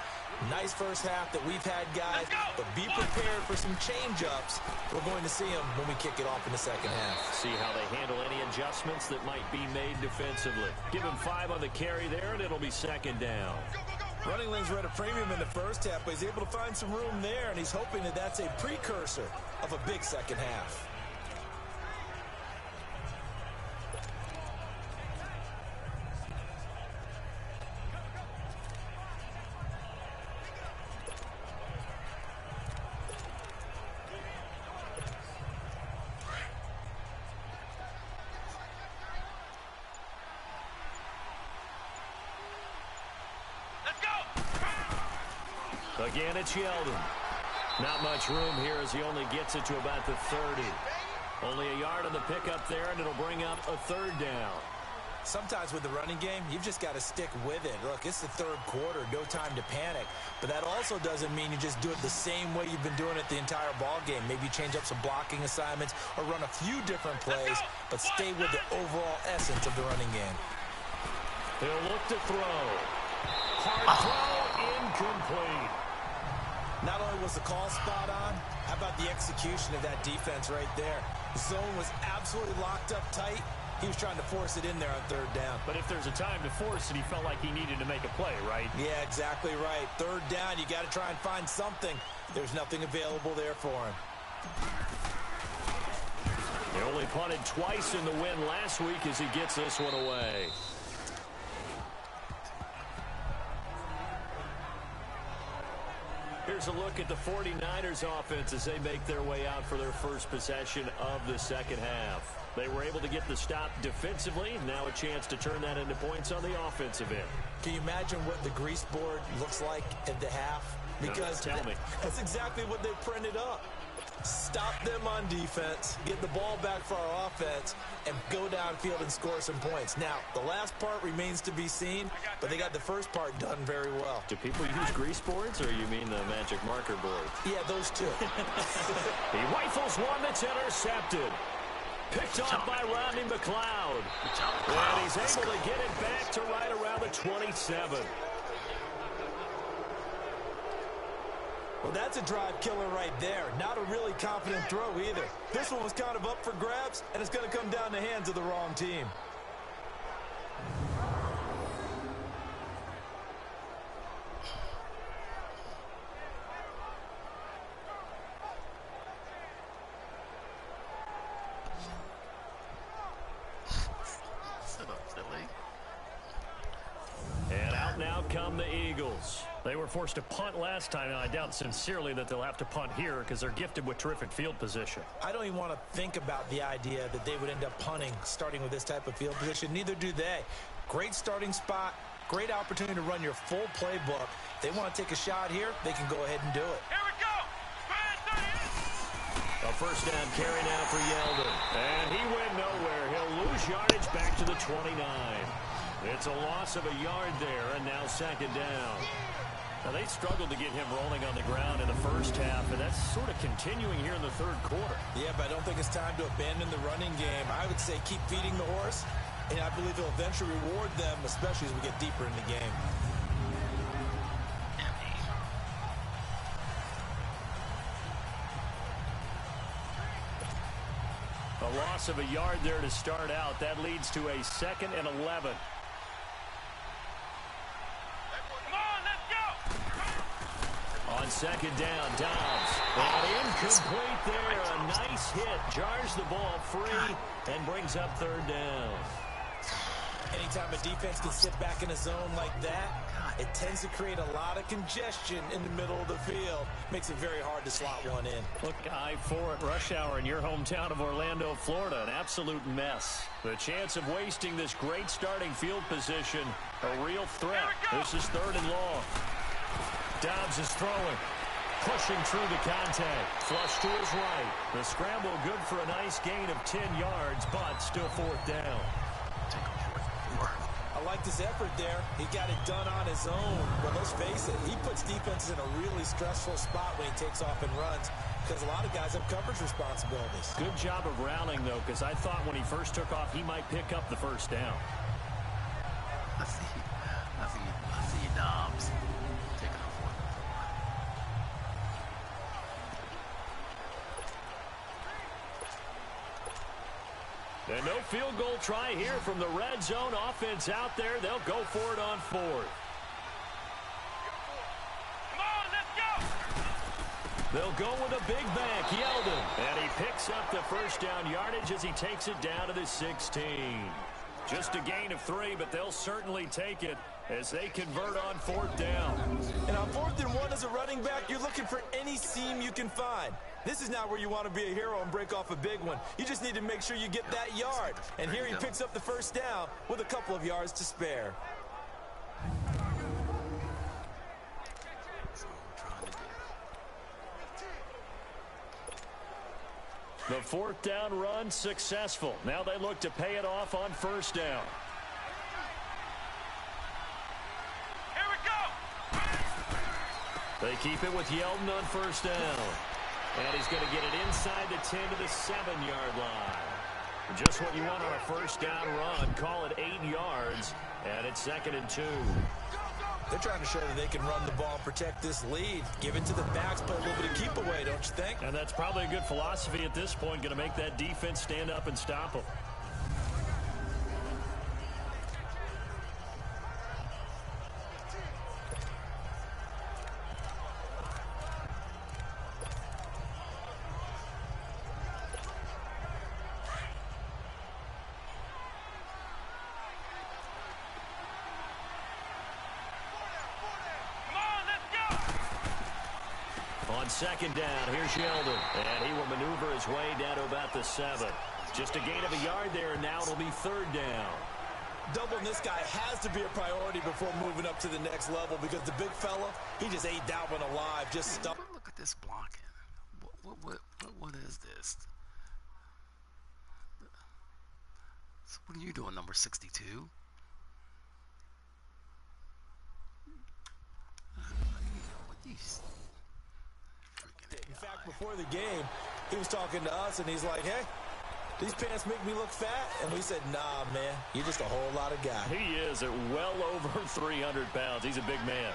Nice first half that we've had, guys, but be prepared for some change-ups. We're going to see them when we kick it off in the second half. See how they handle any adjustments that might be made defensively. Give him 5 on the carry there, and it'll be 2nd down. Go, go, go, Running lanes were at a premium in the first half, but he's able to find some room there, and he's hoping that that's a precursor of a big second half. Again, it's Yeldon. Not much room here as he only gets it to about the 30. Only a yard on the pickup there, and it'll bring up a third down. Sometimes with the running game, you've just got to stick with it. Look, it's the third quarter, no time to panic. But that also doesn't mean you just do it the same way you've been doing it the entire ball game. Maybe change up some blocking assignments or run a few different plays, but stay with the overall essence of the running game. He'll look to throw. Hard throw, incomplete. Not only was the call spot on, how about the execution of that defense right there? The zone was absolutely locked up tight. He was trying to force it in there on third down. But if there's a time to force it, he felt like he needed to make a play, right? Yeah, exactly right. Third down, you got to try and find something. There's nothing available there for him. He only punted twice in the win last week as he gets this one away. Here's a look at the 49ers offense as they make their way out for their first possession of the second half. They were able to get the stop defensively. Now a chance to turn that into points on the offensive end. Can you imagine what the grease board looks like at the half? Because tell me. That's exactly what they printed up. Stop them on defense, get the ball back for our offense, and go downfield and score some points. Now, the last part remains to be seen, but they got the first part done very well. Do people use grease boards, or you mean the magic marker board? Yeah, those two. He rifles one that's intercepted. Picked off by Rodney McLeod. And he's able to get it back to right around the 27. Well, that's a drive killer right there. Not a really confident throw either. This one was kind of up for grabs, and it's going to come down the hands of the wrong team. And out now come the Eagles. They were forced to punt last time, and I doubt sincerely that they'll have to punt here because they're gifted with terrific field position. I don't even want to think about the idea that they would end up punting starting with this type of field position. Neither do they. Great starting spot, great opportunity to run your full playbook. If they want to take a shot here, they can go ahead and do it. Here we go! A first down carry now for Yeldon. And he went nowhere. He'll lose yardage back to the 29. It's a loss of a yard there, and now second down. Now, they struggled to get him rolling on the ground in the first half, and that's sort of continuing here in the third quarter. Yeah, but I don't think it's time to abandon the running game. I would say keep feeding the horse, and I believe he'll eventually reward them, especially as we get deeper in the game. A loss of a yard there to start out. That leads to a 2nd and 11. On second down, Dobbs. And incomplete there. A nice hit. Jars the ball free and brings up third down. Anytime a defense can sit back in a zone like that, it tends to create a lot of congestion in the middle of the field. Makes it very hard to slot one in. Look, I-4 at rush hour in your hometown of Orlando, Florida. An absolute mess. The chance of wasting this great starting field position, a real threat. This is 3rd and long. Dobbs is throwing, pushing through the contact, flush to his right. The scramble good for a nice gain of 10 yards, but still 4th down. I like this effort there. He got it done on his own. But let's face it, he puts defenses in a really stressful spot when he takes off and runs because a lot of guys have coverage responsibilities. Good job of rallying, though, because I thought when he first took off, he might pick up the first down. I see Dobbs. And no field goal try here from the red zone offense out there. They'll go for it on 4th. They'll go with a big back, Yeldon. And he picks up the first down yardage as he takes it down to the 16. Just a gain of 3, but they'll certainly take it as they convert on 4th down. And on 4th and 1 as a running back, you're looking for any seam you can find. This is not where you want to be a hero and break off a big one. You just need to make sure you get that yard. And here he picks up the first down with a couple of yards to spare. The 4th down run successful. Now they look to pay it off on 1st down. Here we go! They keep it with Yeldon on 1st down. And he's going to get it inside the 10 to the 7-yard line. Just what you want on a 1st down run. Call it 8 yards. And it's 2nd and 2. They're trying to show that they can run the ball and protect this lead. Give it to the backs, play a little bit of keep away, don't you think? And that's probably a good philosophy at this point. Going to make that defense stand up and stop them. On 2nd down, here's Yeldon. And he will maneuver his way down to about the 7. Just a gain of a yard there, and now it'll be 3rd down. Doubling this guy has to be a priority before moving up to the next level because the big fella, he just ate that one alive. Just stuck. Look at this blocking. What is this? So what are you doing, number 62? In fact, before the game, he was talking to us, and he's like, hey, these pants make me look fat. And we said, nah, man, you're just a whole lot of guy. He is at well over 300 pounds. He's a big man.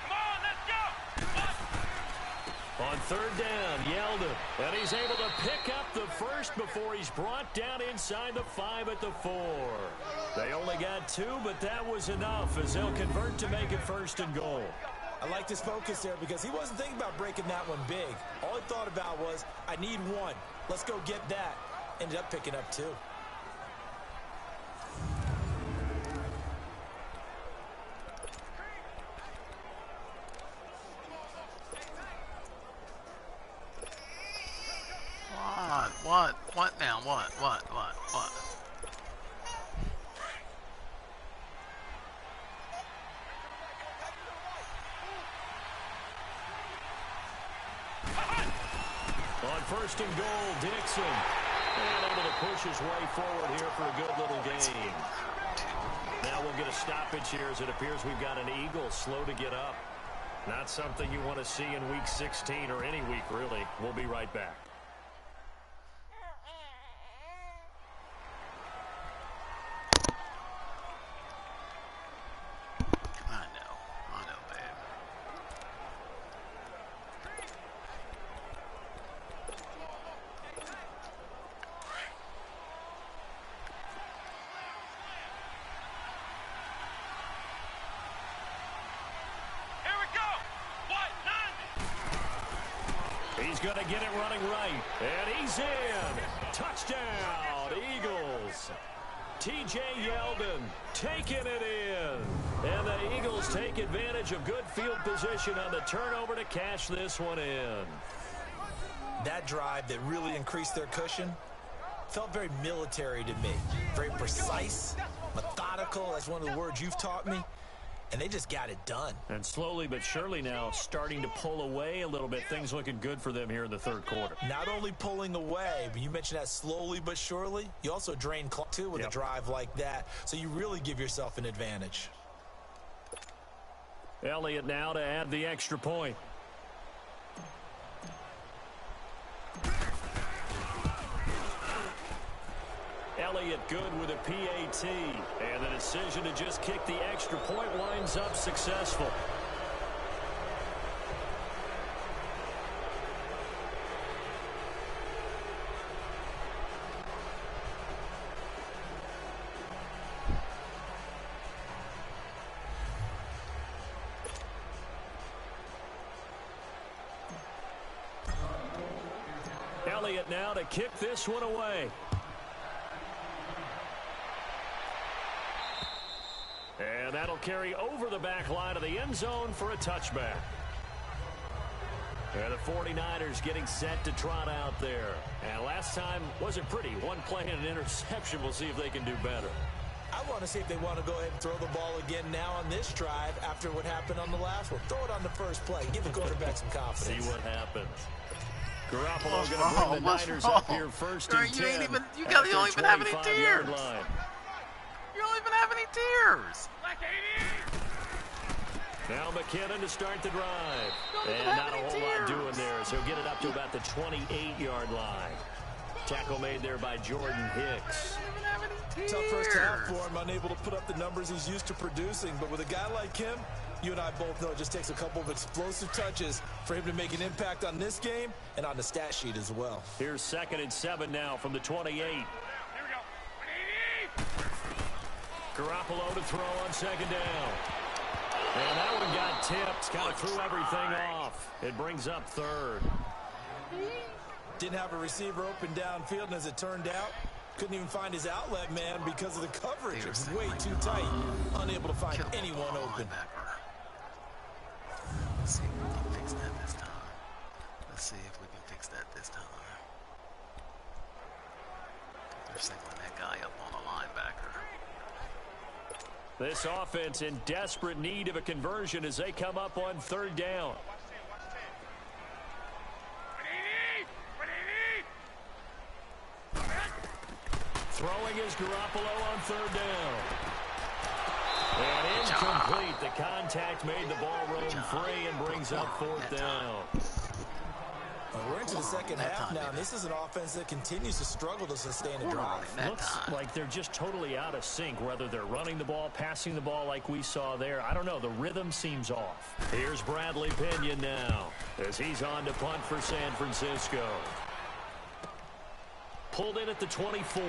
Come on, let's go! On 3rd down, Yeldon. And he's able to pick up the first before he's brought down inside the 5 at the 4. They only got 2, but that was enough as they'll convert to make it 1st and goal. I like his focus there because he wasn't thinking about breaking that one big. All he thought about was, I need 1. Let's go get that. Ended up picking up 2. What now? What? On 1st and goal, Dixon. And able to push his way forward here for a good little gain. Now we'll get a stoppage here as it appears we've got an Eagle slow to get up. Not something you want to see in week 16 or any week, really. We'll be right back. I know, babe. He's going to get it running right. And he's in. Touchdown, Eagles. T.J. Yeldon taking it in. And the Eagles take advantage of good field position on the turnover to cash this one in. That drive that really increased their cushion felt very military to me. Very precise, methodical. That's one of the words you've taught me. And they just got it done. And slowly but surely now starting to pull away a little bit. Things looking good for them here in the 3rd quarter. Not only pulling away, but you mentioned that slowly but surely. You also drain clock too with a drive like that. So you really give yourself an advantage. Elliott now to add the extra point. Elliott good with a PAT. And the decision to just kick the extra point winds up successful. Elliott now to kick this one away. And that'll carry over the back line of the end zone for a touchback. And the 49ers getting set to trot out there. And last time wasn't pretty. One play and an interception. We'll see if they can do better. I want to see if they want to go ahead and throw the ball again now on this drive after what happened on the last one. Throw it on the first play. Give the quarterback some confidence. See what happens. Garoppolo going to bring the Niners up here first and 10. You don't even have any tears. You don't even have any tears. Now McKinnon to start the drive. And not a whole lot doing there, so he'll get it up to about the 28-yard line. Tackle made there by Jordan Hicks. Tough first half for him, unable to put up the numbers he's used to producing. But with a guy like him, you and I both know it just takes a couple of explosive touches for him to make an impact on this game and on the stat sheet as well. Here's 2nd and 7 now from the 28. Here we go. Garoppolo to throw on 2nd down. And that one got tipped. Kind of threw everything off. It brings up 3rd. Didn't have a receiver open downfield, and as it turned out, couldn't even find his outlet man because of the coverage. It was way too tight. Unable to find anyone open. Let's see if we can fix that this time. Let's see if we can fix that this time. They're singling that guy up on the linebacker. This offense in desperate need of a conversion as they come up on 3rd down. Throwing is Garoppolo on 3rd down. And incomplete. The contact made the ball roam free and brings up 4th down. We're into the second half now. This is an offense that continues to struggle to sustain a drive. Looks like they're just totally out of sync, whether they're running the ball, passing the ball like we saw there. I don't know. The rhythm seems off. Here's Bradley Pinion now as he's on to punt for San Francisco. Pulled in at the 24.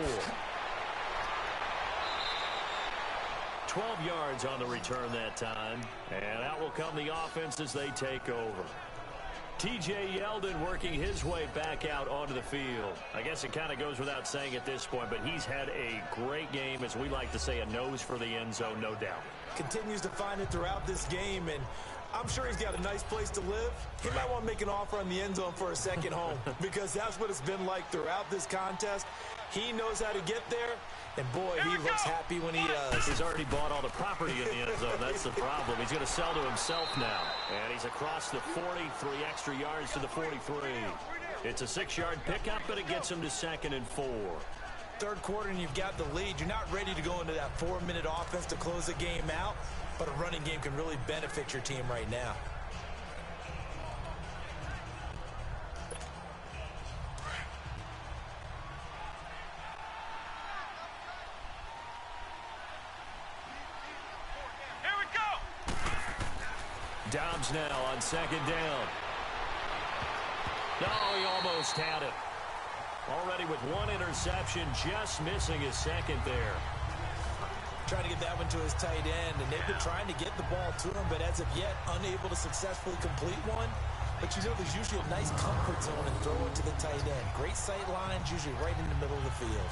12 yards on the return that time. And out will come the offense as they take over. T.J. Yeldon working his way back out onto the field. I guess it kind of goes without saying at this point, but he's had a great game, as we like to say, a nose for the end zone, no doubt. Continues to find it throughout this game, and I'm sure he's got a nice place to live. He might want to make an offer on the end zone for a second home because that's what it's been like throughout this contest. He knows how to get there, and boy, he looks happy when he does. He's already bought all the property in the end zone. That's the problem. He's going to sell to himself now. And he's across the 40, 3 extra yards to the 43. It's a 6-yard pickup, but it gets him to 2nd and 4. Third quarter, and you've got the lead. You're not ready to go into that 4-minute offense to close the game out, but a running game can really benefit your team right now. Dobbs now on 2nd down. No, he almost had it. Already with 1 interception, just missing his 2nd there. Trying to get that one to his tight end, and they've been trying to get the ball to him, but as of yet, unable to successfully complete one. But you know, there's usually a nice comfort zone and throw it to the tight end. Great sight lines, usually right in the middle of the field.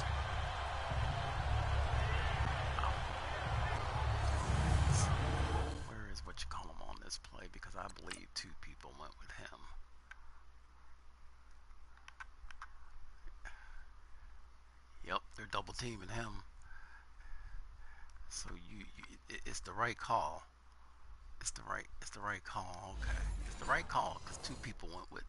Where is what you call him on this play? Because I believe 2 people went with him. Yep, they're double teaming him. So it's the right call. It's the right call. Okay, it's the right call because 2 people went with.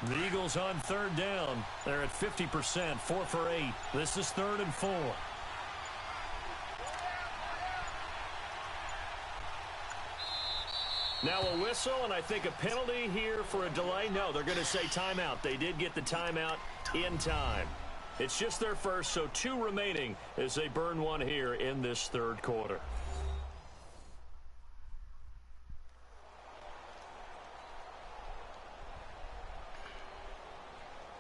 The Eagles on 3rd down. They're at 50%, 4 for 8. This is 3rd and 4. Now a whistle, and I think a penalty here for a delay. No, they're going to say timeout. They did get the timeout in time. It's just their first, so 2 remaining as they burn 1 here in this 3rd quarter.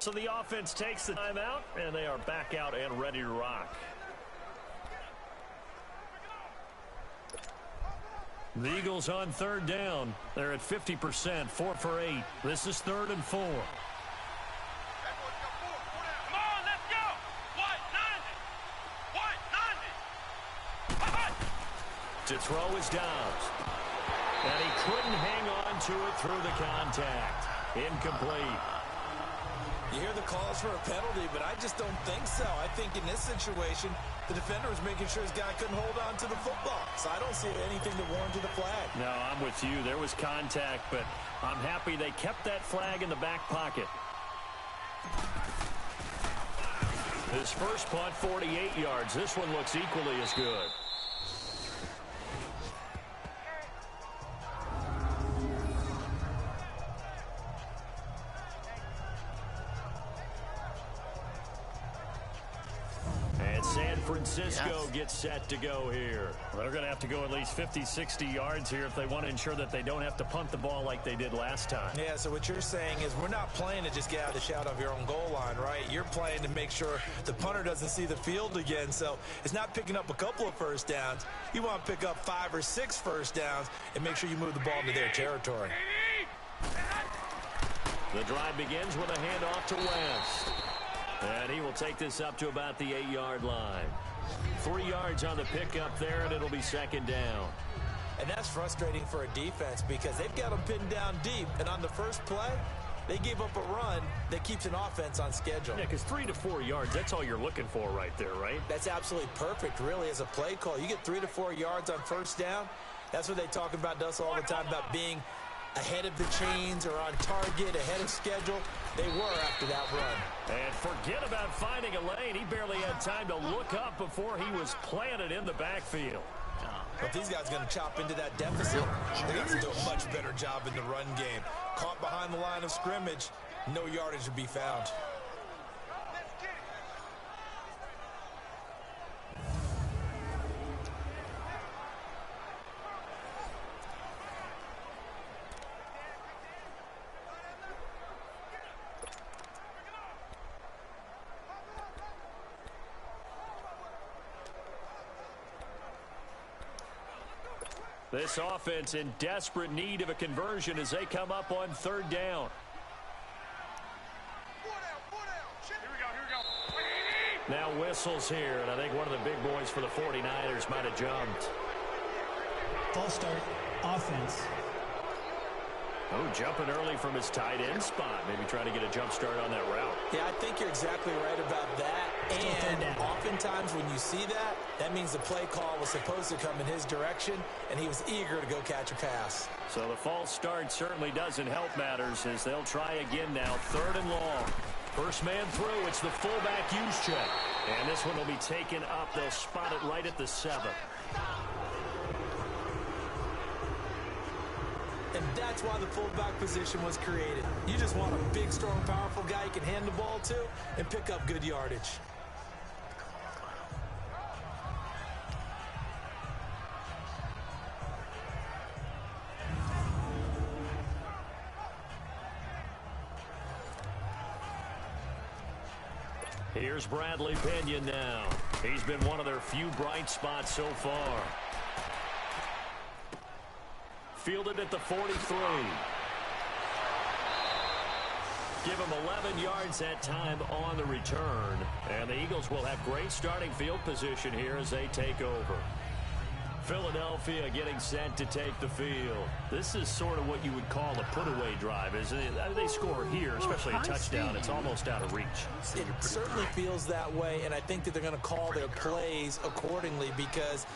So the offense takes the timeout, and they are back out and ready to rock. The Eagles on third down. They're at 50%, 4 for 8. This is 3rd and 4. To throw is Dobbs. And he couldn't hang on to it through the contact. Incomplete. You hear the calls for a penalty, but I just don't think so. I think in this situation, the defender was making sure his guy couldn't hold on to the football. So I don't see anything to warrant the flag. No, I'm with you. There was contact, but I'm happy they kept that flag in the back pocket. His first punt, 48 yards. This one looks equally as good. San Francisco gets set to go here. They're going to have to go at least 50, 60 yards here if they want to ensure that they don't have to punt the ball like they did last time. Yeah, so what you're saying is we're not playing to just get out of the shot of your own goal line, right? You're playing to make sure the punter doesn't see the field again. So it's not picking up a couple of first downs. You want to pick up 5 or 6 first downs and make sure you move the ball into their territory. The drive begins with a handoff to West. And he will take this up to about the 8-yard line. 3 yards on the pickup there, and it'll be 2nd down. And that's frustrating for a defense because they've got them pinned down deep. And on the first play, they gave up a run that keeps an offense on schedule. Yeah, because 3 to 4 yards, that's all you're looking for right there, right? That's absolutely perfect, really, as a play call. You get 3 to 4 yards on first down. That's what they talk about us all the time, about being ahead of the chains or on target, ahead of schedule. They were after that run. And forget about finding a lane. He barely had time to look up before he was planted in the backfield. But these guys are going to chop into that deficit. They got to do a much better job in the run game. Caught behind the line of scrimmage, no yardage to be found. This offense in desperate need of a conversion as they come up on 3rd down. Now whistles here, and I think one of the big boys for the 49ers might have jumped. False start, offense. Oh, jumping early from his tight end spot. Maybe trying to get a jump start on that route. Yeah, I think you're exactly right about that. And oftentimes when you see that, that means the play call was supposed to come in his direction, and he was eager to go catch a pass. So the false start certainly doesn't help matters as they'll try again now. 3rd and long. First man through. It's the fullback use check. And this one will be taken up. They'll spot it right at the 7. And that's why the fullback position was created. You just want a big, strong, powerful guy you can hand the ball to and pick up good yardage. Here's Bradley Pinion now. He's been one of their few bright spots so far. Fielded at the 43. Give him 11 yards that time on the return. And the Eagles will have great starting field position here as they take over. Philadelphia getting set to take the field. This is sort of what you would call a put-away drive, isn't it? They score here, especially a touchdown. It's almost out of reach. It certainly feels that way, and I think that they're going to call their plays accordingly because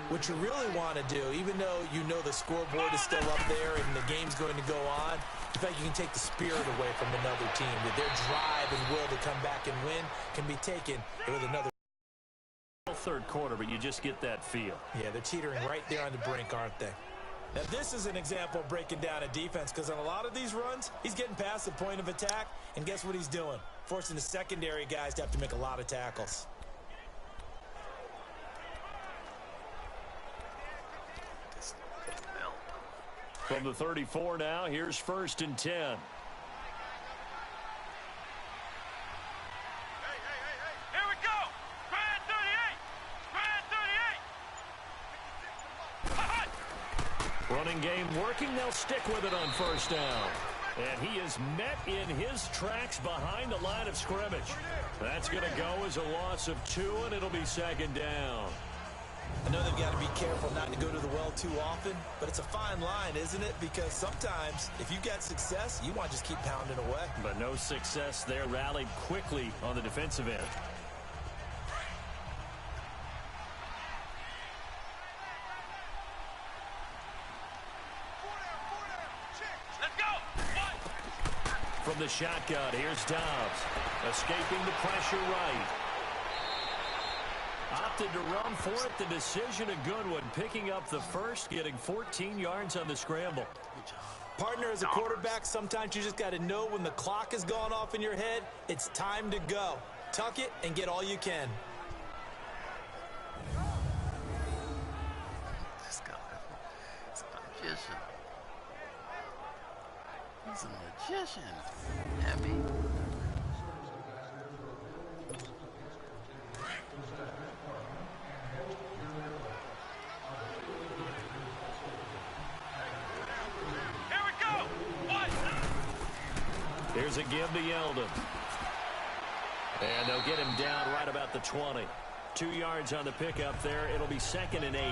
what you really want to do, even though you know the scoreboard is still up there and the game's going to go on, in fact, you can take the spirit away from another team. That their drive and will to come back and win can be taken with another. 3rd quarter, but you just get that feel. Yeah, they're teetering right there on the brink, aren't they? Now, this is an example of breaking down a defense because on a lot of these runs, he's getting past the point of attack, and guess what he's doing? Forcing the secondary guys to have to make a lot of tackles. From the 34 now, here's 1st and 10. Running game working. They'll stick with it on first down. And he is met in his tracks behind the line of scrimmage. That's going to go as a loss of 2, and it'll be second down. I know they've got to be careful not to go to the well too often, but it's a fine line, isn't it? Because sometimes if you've got success, you want to just keep pounding away. But no success there. Rallied quickly on the defensive end. From the shotgun, here's Dobbs. Escaping the pressure right. Opted to run for it. The decision a good one. Picking up the first, getting 14 yards on the scramble. Partner, as a quarterback, sometimes you just got to know when the clock has gone off in your head, it's time to go. Tuck it and get all you can. This guy is a magician. He's a magician. Heavy. Here's a give to Yeldon. And they'll get him down right about the 20. 2 yards on the pickup there. It'll be 2nd and 8.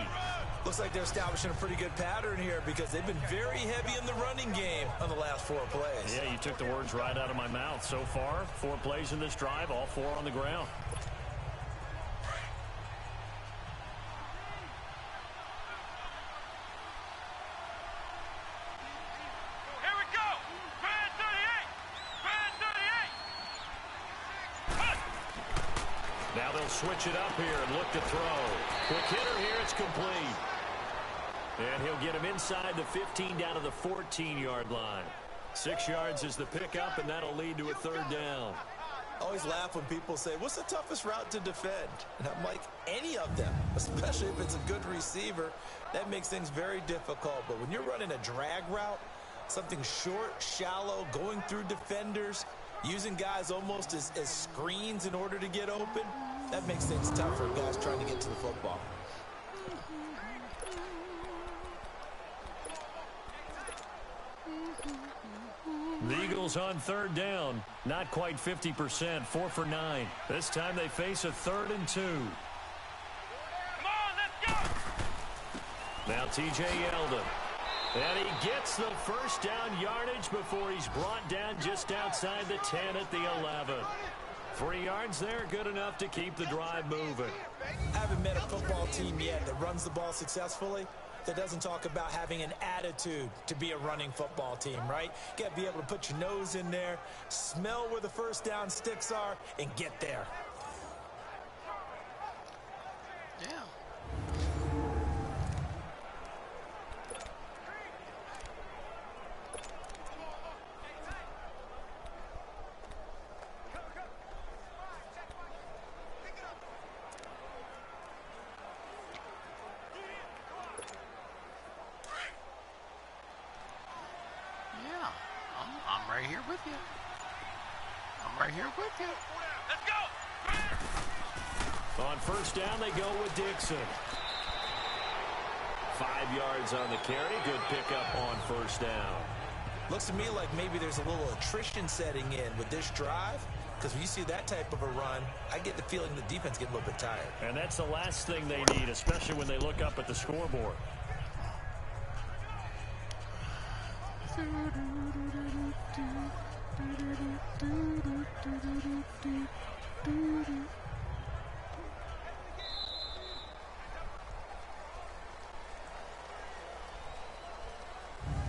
Looks like they're establishing a pretty good pattern here because they've been very heavy in the running game on the last 4 plays. Yeah, you took the words right out of my mouth. So far, 4 plays in this drive, all 4 on the ground. Now they'll switch it up here and look to throw. Quick hitter here, it's complete. And he'll get him inside the 15 down to the 14-yard line. 6 yards is the pickup, and that'll lead to a 3rd down. I always laugh when people say, what's the toughest route to defend? And I'm like, any of them, especially if it's a good receiver. That makes things very difficult. But when you're running a drag route, something short, shallow, going through defenders, using guys almost as screens in order to get open, that makes things tough for guys trying to get to the football. The Eagles on 3rd down. Not quite 50%. 4 for 9. This time they face a 3rd and 2. Come on, let's go! Now T.J. Yeldon. And he gets the first down yardage before he's brought down just outside the 10 at the 11. 3 yards there, good enough to keep the drive moving. I haven't met a football team yet that runs the ball successfully that doesn't talk about having an attitude to be a running football team, right? You got to be able to put your nose in there, smell where the first down sticks are, and get there. Yeah. I'm right here with you. I'm right here with you. Let's go! On first down, they go with Dixon. 5 yards on the carry. Good pickup on first down. Looks to me like maybe there's a little attrition setting in with this drive, because when you see that type of a run, I get the feeling the defense gets a little bit tired. And that's the last thing they need, especially when they look up at the scoreboard.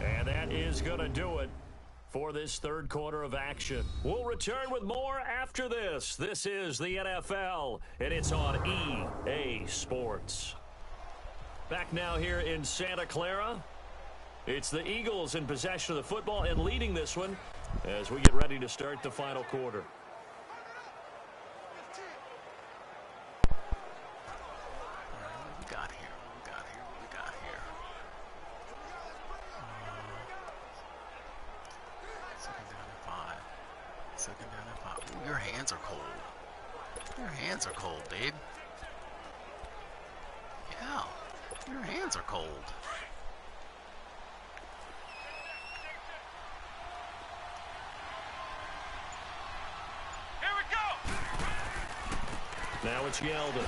And that is going to do it for this 3rd quarter of action. We'll return with more after this. This is the NFL, and it's on EA Sports. Back now here in Santa Clara. It's the Eagles in possession of the football and leading this one as we get ready to start the final quarter. We got here. Second down and 5. Ooh, your hands are cold. Your hands are cold, babe. Yeah. Your hands are cold. Now it's Yeldon.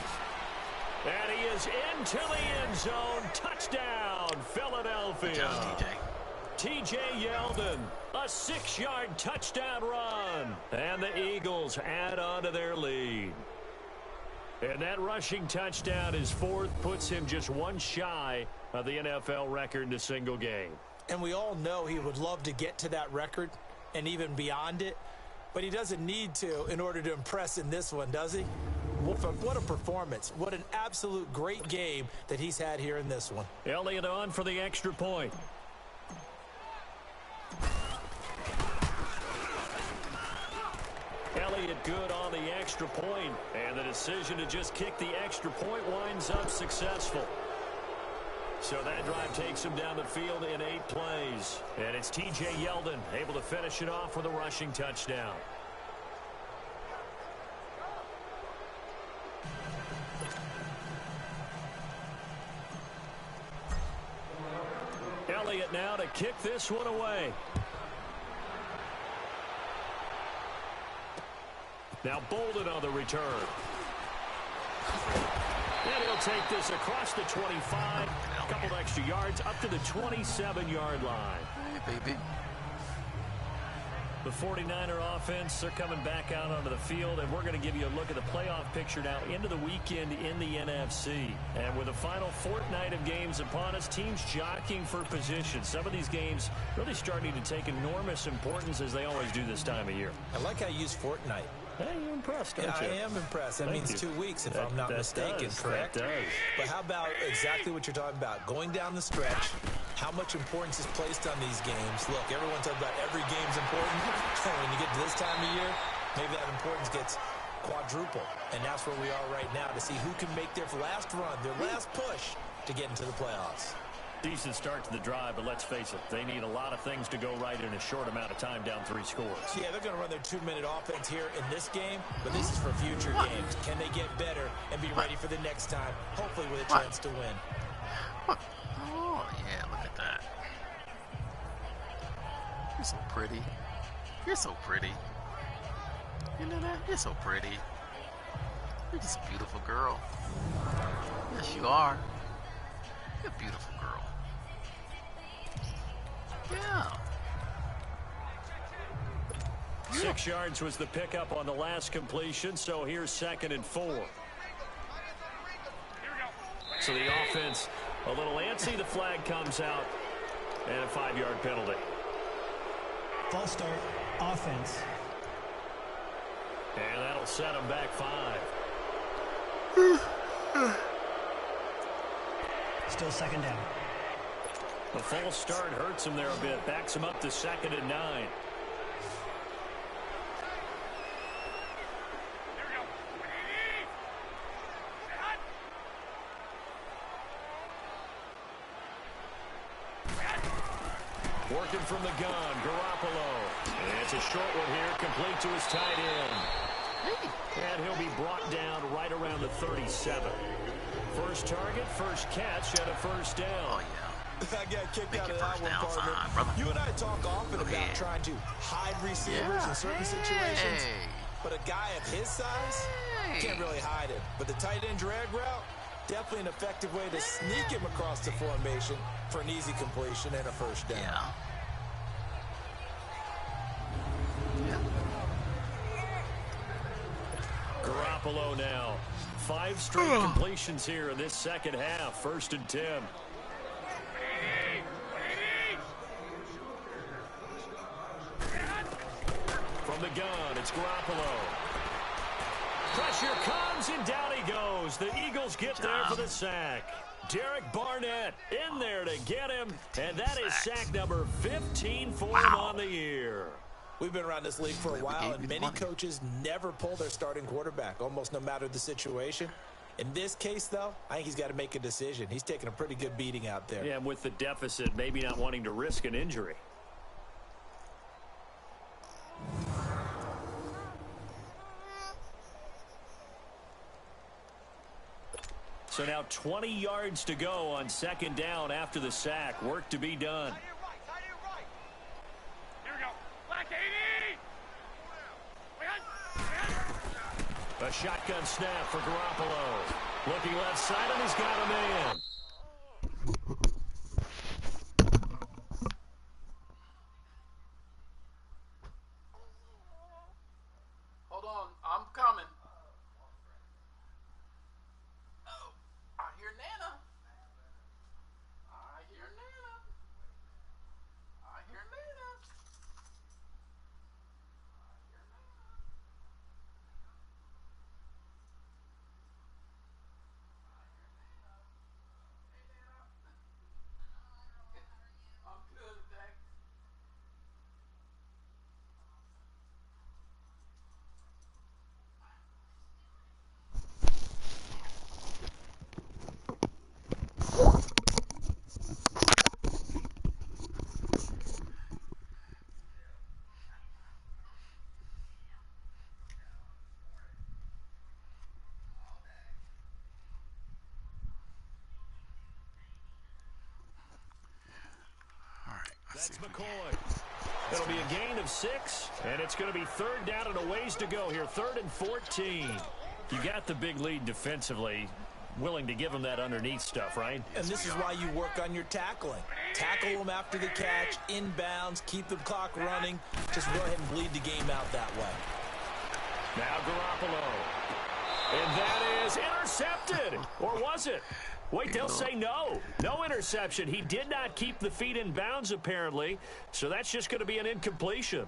And he is into the end zone. Touchdown, Philadelphia. Good job, TJ. T.J. Yeldon, a 6-yard touchdown run. And the Eagles add on to their lead. And that rushing touchdown, his fourth, puts him just one shy of the NFL record in a single game. And we all know he would love to get to that record and even beyond it, but he doesn't need to in order to impress in this one, does he? What a performance. What an absolute great game that he's had here in this one. Elliott on for the extra point. Elliott good on the extra point, and the decision to just kick the extra point winds up successful. So that drive takes him down the field in 8 plays. And it's T.J. Yeldon able to finish it off with a rushing touchdown. Elliott now to kick this one away. Now Bolden on the return. And he'll take this across the 25. A couple of extra yards up to the 27-yard line. Hey, baby. The 49er offense, they're coming back out onto the field, and we're going to give you a look at the playoff picture now into the weekend in the NFC. And with the final fortnight of games upon us, teams jockeying for position. Some of these games really starting to take enormous importance as they always do this time of year. I like how you use fortnight. Hey, you're impressed, aren't you? I am impressed. That means 2 weeks, if I'm not mistaken, correct? That does. But how about exactly what you're talking about? Going down the stretch, how much importance is placed on these games? Look, everyone talks about every game's important. When you get to this time of year, maybe that importance gets quadruple. And that's where we are right now to see who can make their last run, their last push to get into the playoffs. Decent start to the drive, but let's face it, they need a lot of things to go right in a short amount of time down 3 scores. Yeah, they're going to run their 2-minute offense here in this game, but this is for future games. Can they get better and be ready for the next time, hopefully with a chance to win? Oh, yeah, look at that. You're so pretty. You're so pretty. You know that? You're so pretty. You're just a beautiful girl. Yes, you are. You're a beautiful girl. Yeah. 6 yards was the pickup on the last completion, so here's 2nd and 4. So the offense a little antsy. The flag comes out, and a 5-yard penalty. False start, offense. And that'll set them back 5. Still 2nd down. The false start hurts him there a bit. Backs him up to 2nd and 9. Working from the gun, Garoppolo. And it's a short one here, complete to his tight end. And he'll be brought down right around the 37. First target, first catch, and a first down. Oh, yeah. I got kicked Make out your of that first one, down partner. sign, brother. You and I talk often Go about ahead. trying to hide receivers in certain situations. Hey. But a guy of his size can't really hide it. But the tight end drag route, definitely an effective way to sneak him across the formation for an easy completion and a first down. Yeah. Garoppolo now. 5 straight completions here in this second half. 1st and 10. From the gun, it's Garoppolo. Pressure comes, and down he goes. The Eagles get there for the sack. Derek Barnett in there to get him, and that is sack number 15 for him on the year. We've been around this league for a while, and many coaches never pull their starting quarterback, almost no matter the situation. In this case, though, I think he's got to make a decision. He's taking a pretty good beating out there. Yeah, and with the deficit, maybe not wanting to risk an injury. So now 20 yards to go on 2nd down after the sack. Work to be done. A shotgun snap for Garoppolo. Looking left side, and he's got a man. Hold on, I'm coming. Oh, I hear Nana. I hear Nana. I hear Nana. I'm good, thanks. All right, let's That's see if we McCoy. It'll be a gain of 6, and it's going to be third down and a ways to go here. 3rd and 14. You got the big lead defensively. Willing to give them that underneath stuff, right? And this is why you work on your tackling. Tackle them after the catch, inbounds, keep the clock running. Just go ahead and bleed the game out that way. Now Garoppolo. And that is intercepted. Or was it? Wait, they'll say no. No interception. He did not keep the feet in bounds, apparently. So that's just going to be an incompletion.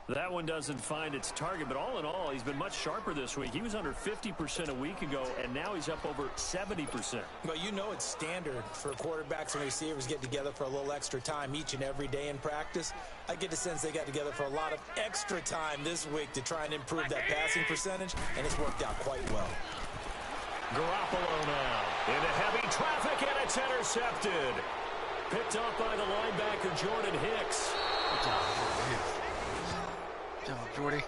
That one doesn't find its target, but all in all, he's been much sharper this week. He was under 50% a week ago, and now he's up over 70%. Well, you know it's standard for quarterbacks and receivers get together for a little extra time each and every day in practice. I get the sense they got together for a lot of extra time this week to try and improve that passing percentage, and it's worked out quite well. Garoppolo now into heavy traffic, and it's intercepted. Picked off by the linebacker, Jordan Hicks. Good job, Jordan Hicks. Good job, Jordy.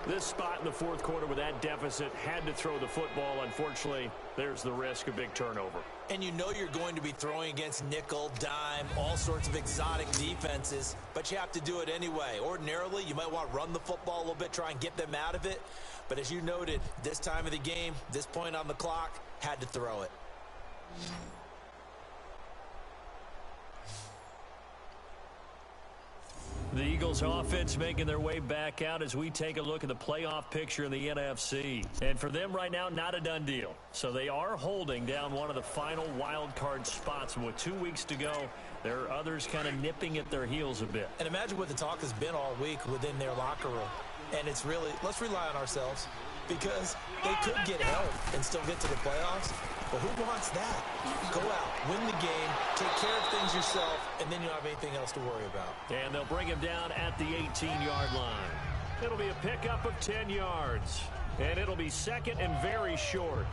This spot in the 4th quarter with that deficit, had to throw the football. Unfortunately, there's the risk of big turnover. And you know you're going to be throwing against nickel, dime, all sorts of exotic defenses, but you have to do it anyway. Ordinarily, you might want to run the football a little bit, try and get them out of it. But as you noted, this time of the game, this point on the clock, had to throw it. The Eagles offense making their way back out as we take a look at the playoff picture in the NFC. And for them right now, not a done deal. So they are holding down one of the final wild card spots. And with 2 weeks to go, there are others kind of nipping at their heels a bit. And imagine what the talk has been all week within their locker room. And it's really, let's rely on ourselves, because they could get help and still get to the playoffs. But who wants that? Go out, win the game, take care of things yourself, and then you don't have anything else to worry about. And they'll bring him down at the 18-yard line. It'll be a pickup of 10 yards. And it'll be 2nd and very short.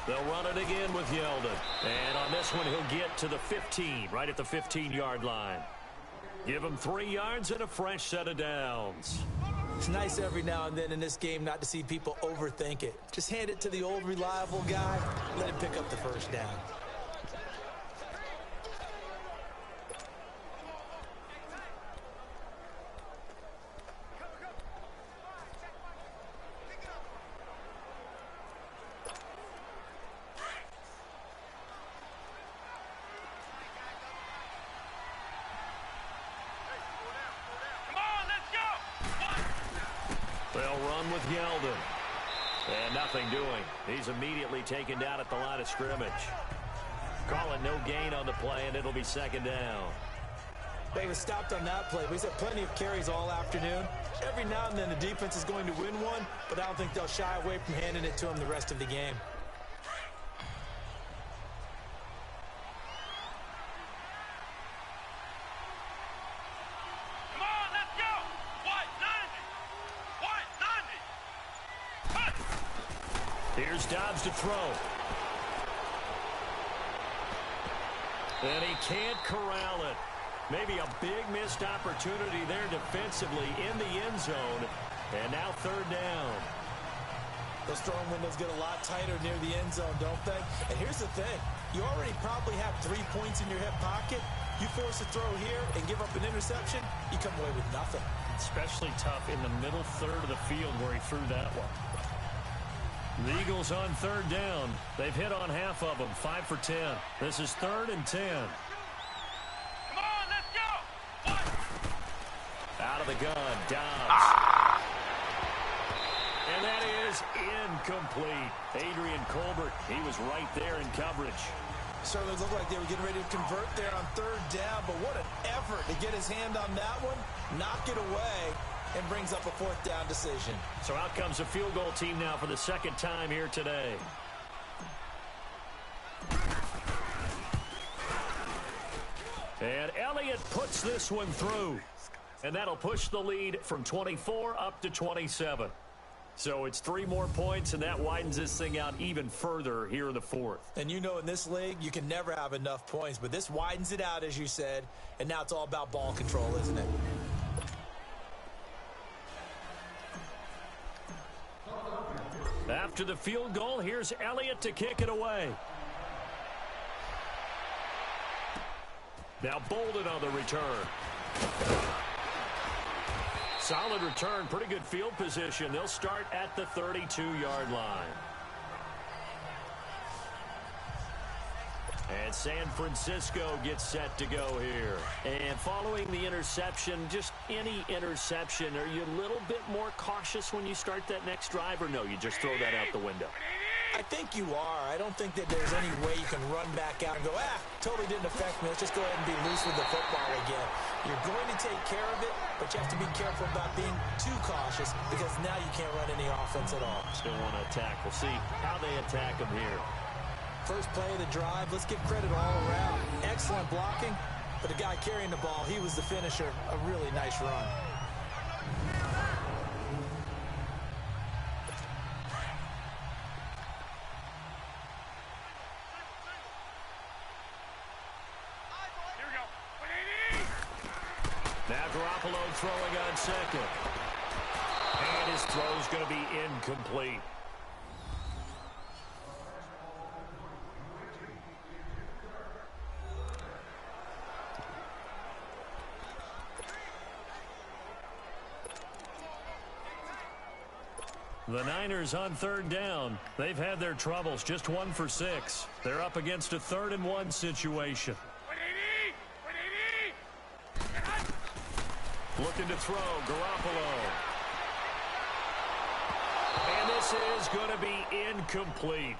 They'll run it again with Yeldon. And on this one, he'll get to the 15, right at the 15-yard line. Give him 3 yards and a fresh set of downs. It's nice every now and then in this game not to see people overthink it. Just hand it to the old reliable guy, let him pick up the first down. They'll run with Yeldon. And nothing doing. He's immediately taken down at the line of scrimmage. Call it no gain on the play, and it'll be 2nd down. They was stopped on that play, but he's had plenty of carries all afternoon. Every now and then the defense is going to win one, but I don't think they'll shy away from handing it to him the rest of the game. Here's Dobbs to throw. And he can't corral it. Maybe a big missed opportunity there defensively in the end zone. And now 3rd down. Those throwing windows get a lot tighter near the end zone, don't they? And here's the thing. You already probably have 3 points in your hip pocket. You force a throw here and give up an interception, you come away with nothing. Especially tough in the middle third of the field where he threw that one. The Eagles on 3rd down. They've hit on half of them, 5 for 10. This is 3rd and 10. Come on, let's go! Out of the gun, Dobbs. And that is incomplete. Adrian Colbert, he was right there in coverage. Certainly looked like they were getting ready to convert there on 3rd down, but what an effort to get his hand on that one, knock it away, and brings up a 4th down decision. So out comes a field goal team now for the 2nd time here today. And Elliott puts this one through. And that'll push the lead from 24 up to 27. So it's 3 more points, and that widens this thing out even further here in the 4th. And you know in this league, you can never have enough points, but this widens it out, as you said, and now it's all about ball control, isn't it? After the field goal, here's Elliott to kick it away. Now Bolden on the return. Solid return, pretty good field position. They'll start at the 32-yard line. And San Francisco gets set to go here. And following the interception, just any interception, are you a little bit more cautious when you start that next drive, or no, you just throw that out the window? I think you are. I don't think that there's any way you can run back out and go, totally didn't affect me. Let's just go ahead and be loose with the football again. You're going to take care of it, but you have to be careful about being too cautious because now you can't run any offense at all. Still want to attack. We'll see how they attack them here. First play of the drive, let's give credit all around. Excellent blocking, but the guy carrying the ball, he was the finisher. A really nice run. Now Garoppolo throwing on 2nd. And his throw's going to be incomplete. The Niners on 3rd down. They've had their troubles, just 1 for 6. They're up against a 3rd and 1 situation. Looking to throw, Garoppolo. And this is going to be incomplete.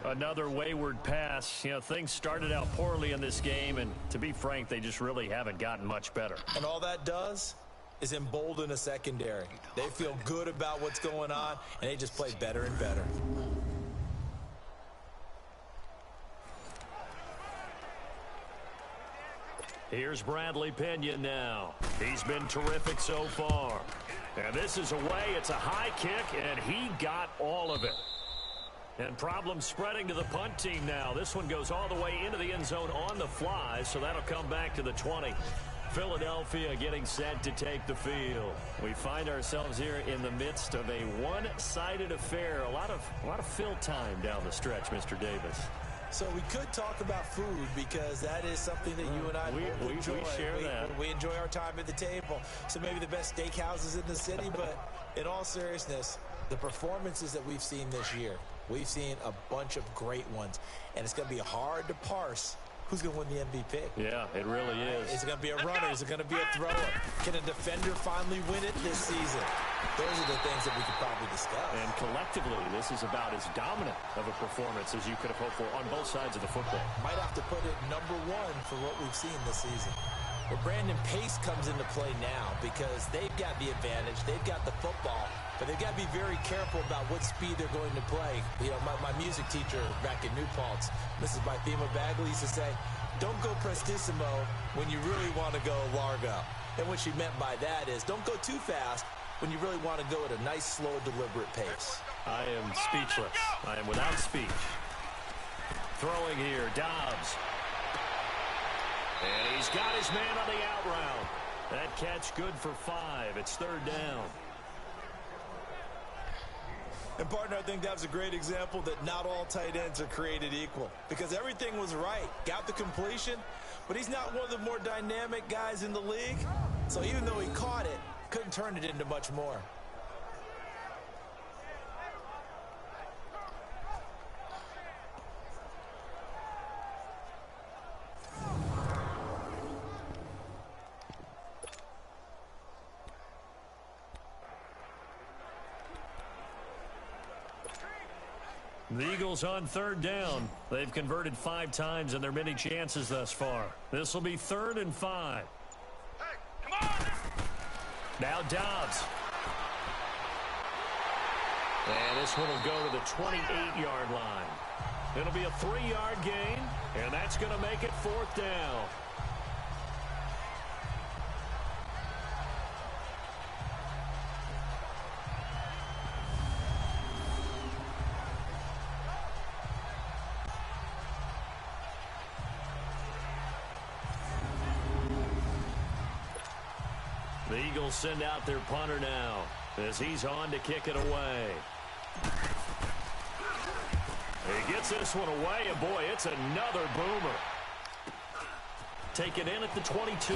Another wayward pass. You know, things started out poorly in this game, and to be frank, they just really haven't gotten much better. And all that does is embolden a secondary. They feel good about what's going on, and they just play better and better. Here's Bradley Pena now. He's been terrific so far. And this is away. It's a high kick, and he got all of it. And problems spreading to the punt team now. This one goes all the way into the end zone on the fly, so that'll come back to the 20. Philadelphia getting set to take the field. We find ourselves here in the midst of a one-sided affair. A lot of fill time down the stretch, Mr. Davis. So we could talk about food because that is something that you and I enjoy. We share that. We enjoy our time at the table. So maybe the best steakhouses in the city, but in all seriousness, the performances that we've seen this year, we've seen a bunch of great ones, and it's going to be hard to parse who's going to win the MVP. Yeah, it really is. Is it going to be a runner? Is it going to be a thrower? Can a defender finally win it this season? Those are the things that we could probably discuss. And collectively, this is about as dominant of a performance as you could have hoped for on both sides of the football. Might have to put it #1 for what we've seen this season. But Brandon, pace comes into play now because they've got the advantage. They've got the football, but they've got to be very careful about what speed they're going to play. You know, my music teacher back in New Paltz, Mrs. Bythema Bagley, used to say, don't go prestissimo when you really want to go largo. And what she meant by that is don't go too fast when you really want to go at a nice, slow, deliberate pace. I am speechless. I am without speech. Throwing here, Dobbs. And he's got his man on the out route. That catch good for 5. It's 3rd down. And, partner, I think that was a great example that not all tight ends are created equal, because everything was right. Got the completion, but he's not one of the more dynamic guys in the league. So even though he caught it, couldn't turn it into much more. The Eagles on 3rd down. They've converted 5 times in their many chances thus far. This will be 3rd and 5. Hey, come on! Now Dobbs. And this one will go to the 28-yard line. It'll be a 3-yard gain, and that's going to make it 4th down. The Eagles send out their punter now as he's on to kick it away. He gets this one away, and boy, it's another boomer. Taken in at the 22.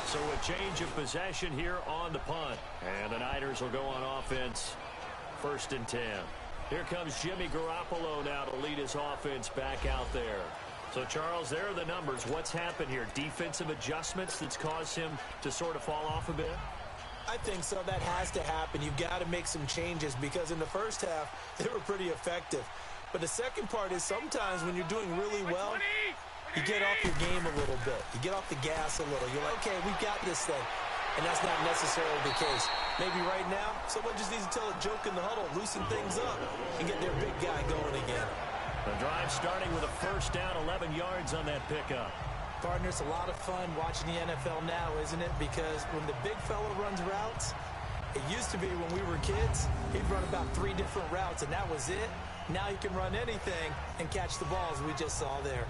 So a change of possession here on the punt. And the Niners will go on offense, 1st and 10. Here comes Jimmy Garoppolo now to lead his offense back out there. So, Charles, there are the numbers. What's happened here? Defensive adjustments that's caused him to sort of fall off a bit? I think so. That has to happen. You've got to make some changes because in the first half, they were pretty effective. But the second part is sometimes when you're doing really well, you get off your game a little bit. You get off the gas a little. You're like, okay, we've got this thing. And that's not necessarily the case. Maybe right now, someone just needs to tell a joke in the huddle, loosen things up, and get their big guy going again. The drive starting with a 1st down, 11 yards on that pickup. Partner, it's a lot of fun watching the NFL now, isn't it? Because when the big fella runs routes, it used to be when we were kids, he'd run about 3 different routes, and that was it. Now he can run anything and catch the balls we just saw there.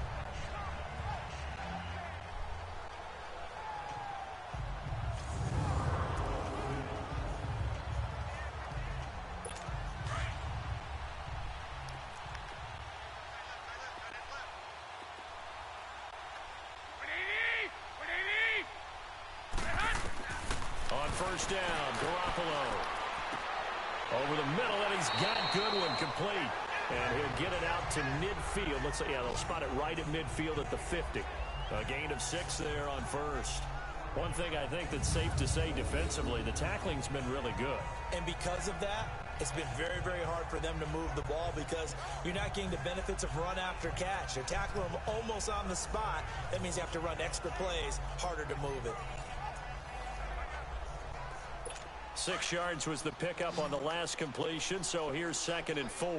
First down, Garoppolo. Over the middle, and he's got Goodwin complete. And he'll get it out to midfield. Let's say, yeah, they'll spot it right at midfield at the 50. A gain of 6 there on 1st. One thing I think that's safe to say defensively, the tackling's been really good. And because of that, it's been very, very hard for them to move the ball because you're not getting the benefits of run after catch. They're tackling them almost on the spot. That means you have to run extra plays, harder to move it. 6 yards was the pickup on the last completion, so here's 2nd and 4.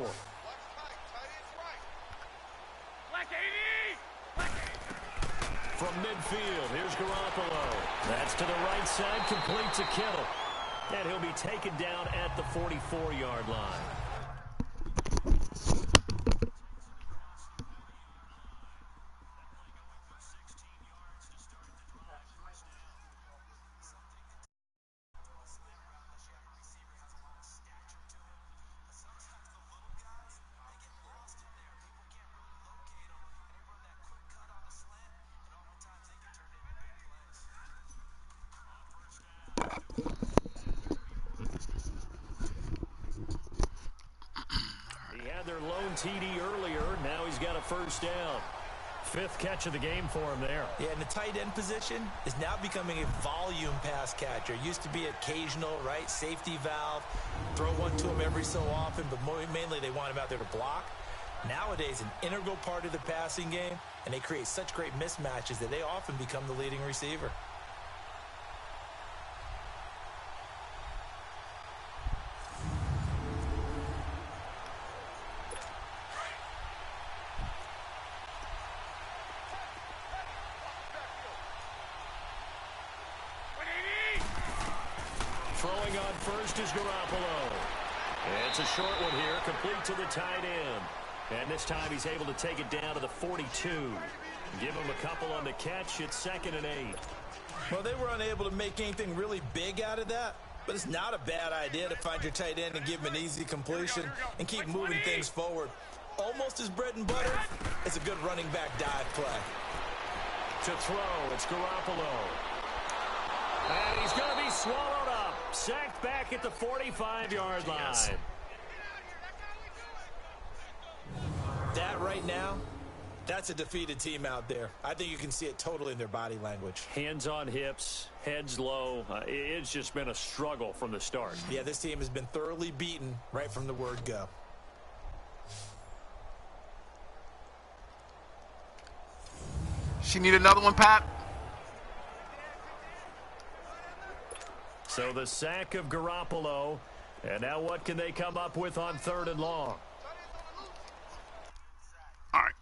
From midfield, here's Garoppolo. That's to the right side, complete to Kittle. And he'll be taken down at the 44-yard line. Their lone TD earlier. Now he's got a 1st down. 5th catch of the game for him there. Yeah, and the tight end position is now becoming a volume pass catcher. Used to be occasional, right? Safety valve. Throw one to him every so often, but mainly they want him out there to block. Nowadays, an integral part of the passing game, and they create such great mismatches that they often become the leading receiver. Throwing on first is Garoppolo. It's a short one here, complete to the tight end. And this time he's able to take it down to the 42. Give him a couple on the catch. It's 2nd and 8. Well, they were unable to make anything really big out of that, but it's not a bad idea to find your tight end and give him an easy completion and keep moving things forward. Almost as bread and butter as a good running back dive play. To throw, it's Garoppolo. And he's going to be swallowed up. Sacked back at the 45-yard line. Yes. That right now, that's a defeated team out there. I think you can see it totally in their body language. Hands on hips, heads low. It's just been a struggle from the start. Yeah, this team has been thoroughly beaten right from the word go. She need another one, Pat? So the sack of Garoppolo. And now what can they come up with on 3rd and long? All right.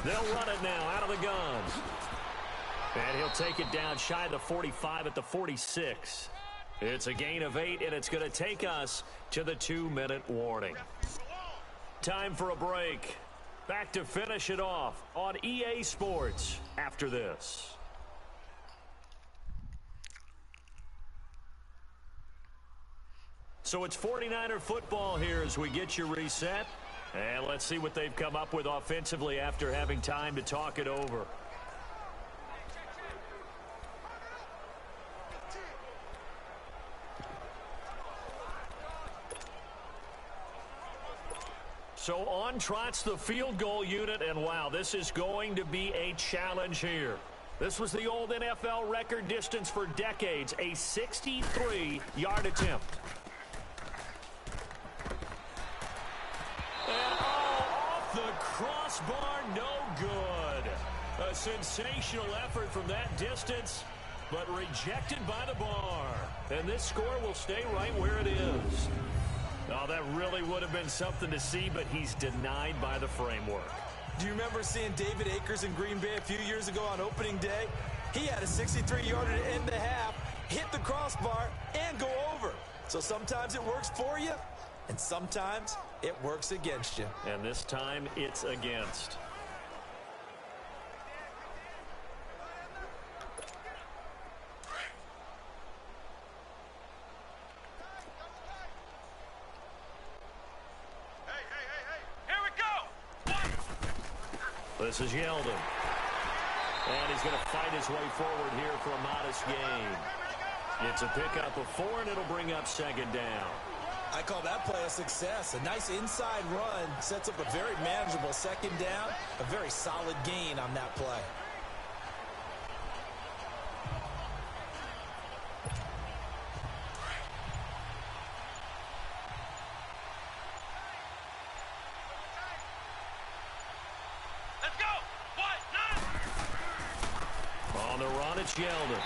They'll run it now out of the gun. And he'll take it down shy of the 45 at the 46. It's a gain of 8, and it's going to take us to the 2-minute warning. Time for a break. Back to finish it off on EA Sports after this. So it's 49er football here as we get you reset. And let's see what they've come up with offensively after having time to talk it over. So on trots the field goal unit, and wow, this is going to be a challenge here. This was the old NFL record distance for decades, a 63-yard attempt. And off the crossbar, no good. A sensational effort from that distance, but rejected by the bar. And this score will stay right where it is. Oh, that really would have been something to see, but he's denied by the framework. Do you remember seeing David Akers in Green Bay a few years ago on opening day? He had a 63-yarder to end the half, hit the crossbar, and go over. So sometimes it works for you, and sometimes it works against you. And this time, it's against. This is Yeldon. And he's going to fight his way forward here for a modest gain. It's a pickup of 4, and it'll bring up 2nd down. I call that play a success. A nice inside run sets up a very manageable 2nd down. A very solid gain on that play. On the run, it's Yeldon.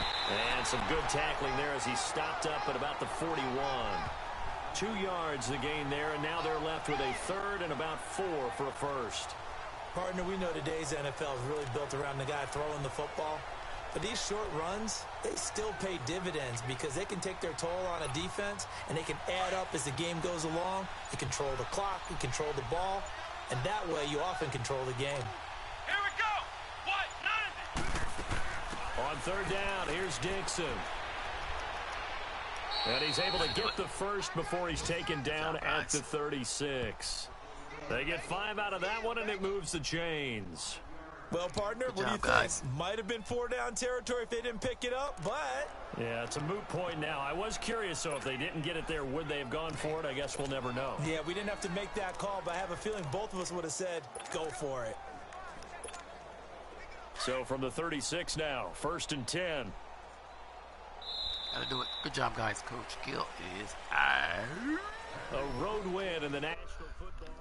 And some good tackling there as he stopped up at about the 41. 2 yards the gain there, and now they're left with a third and about 4 for a first. Partner, we know today's NFL is really built around the guy throwing the football. But these short runs, they still pay dividends because they can take their toll on a defense, and they can add up as the game goes along. You control the clock, you control the ball, and that way you often control the game. Here we go. What? 90. On third down, here's Dixon. And he's able to get the first before he's taken down at the 36. They get 5 out of that one, and it moves the chains. Well, partner, what do you think? Might have been 4-down territory if they didn't pick it up, but... Yeah, it's a moot point now. I was curious, so if they didn't get it there, would they have gone for it? I guess we'll never know. Yeah, we didn't have to make that call, but I have a feeling both of us would have said, go for it. So from the 36 now, 1st and 10. Gotta do it. Good job, guys. Coach Gill is out. A road win in the National Football.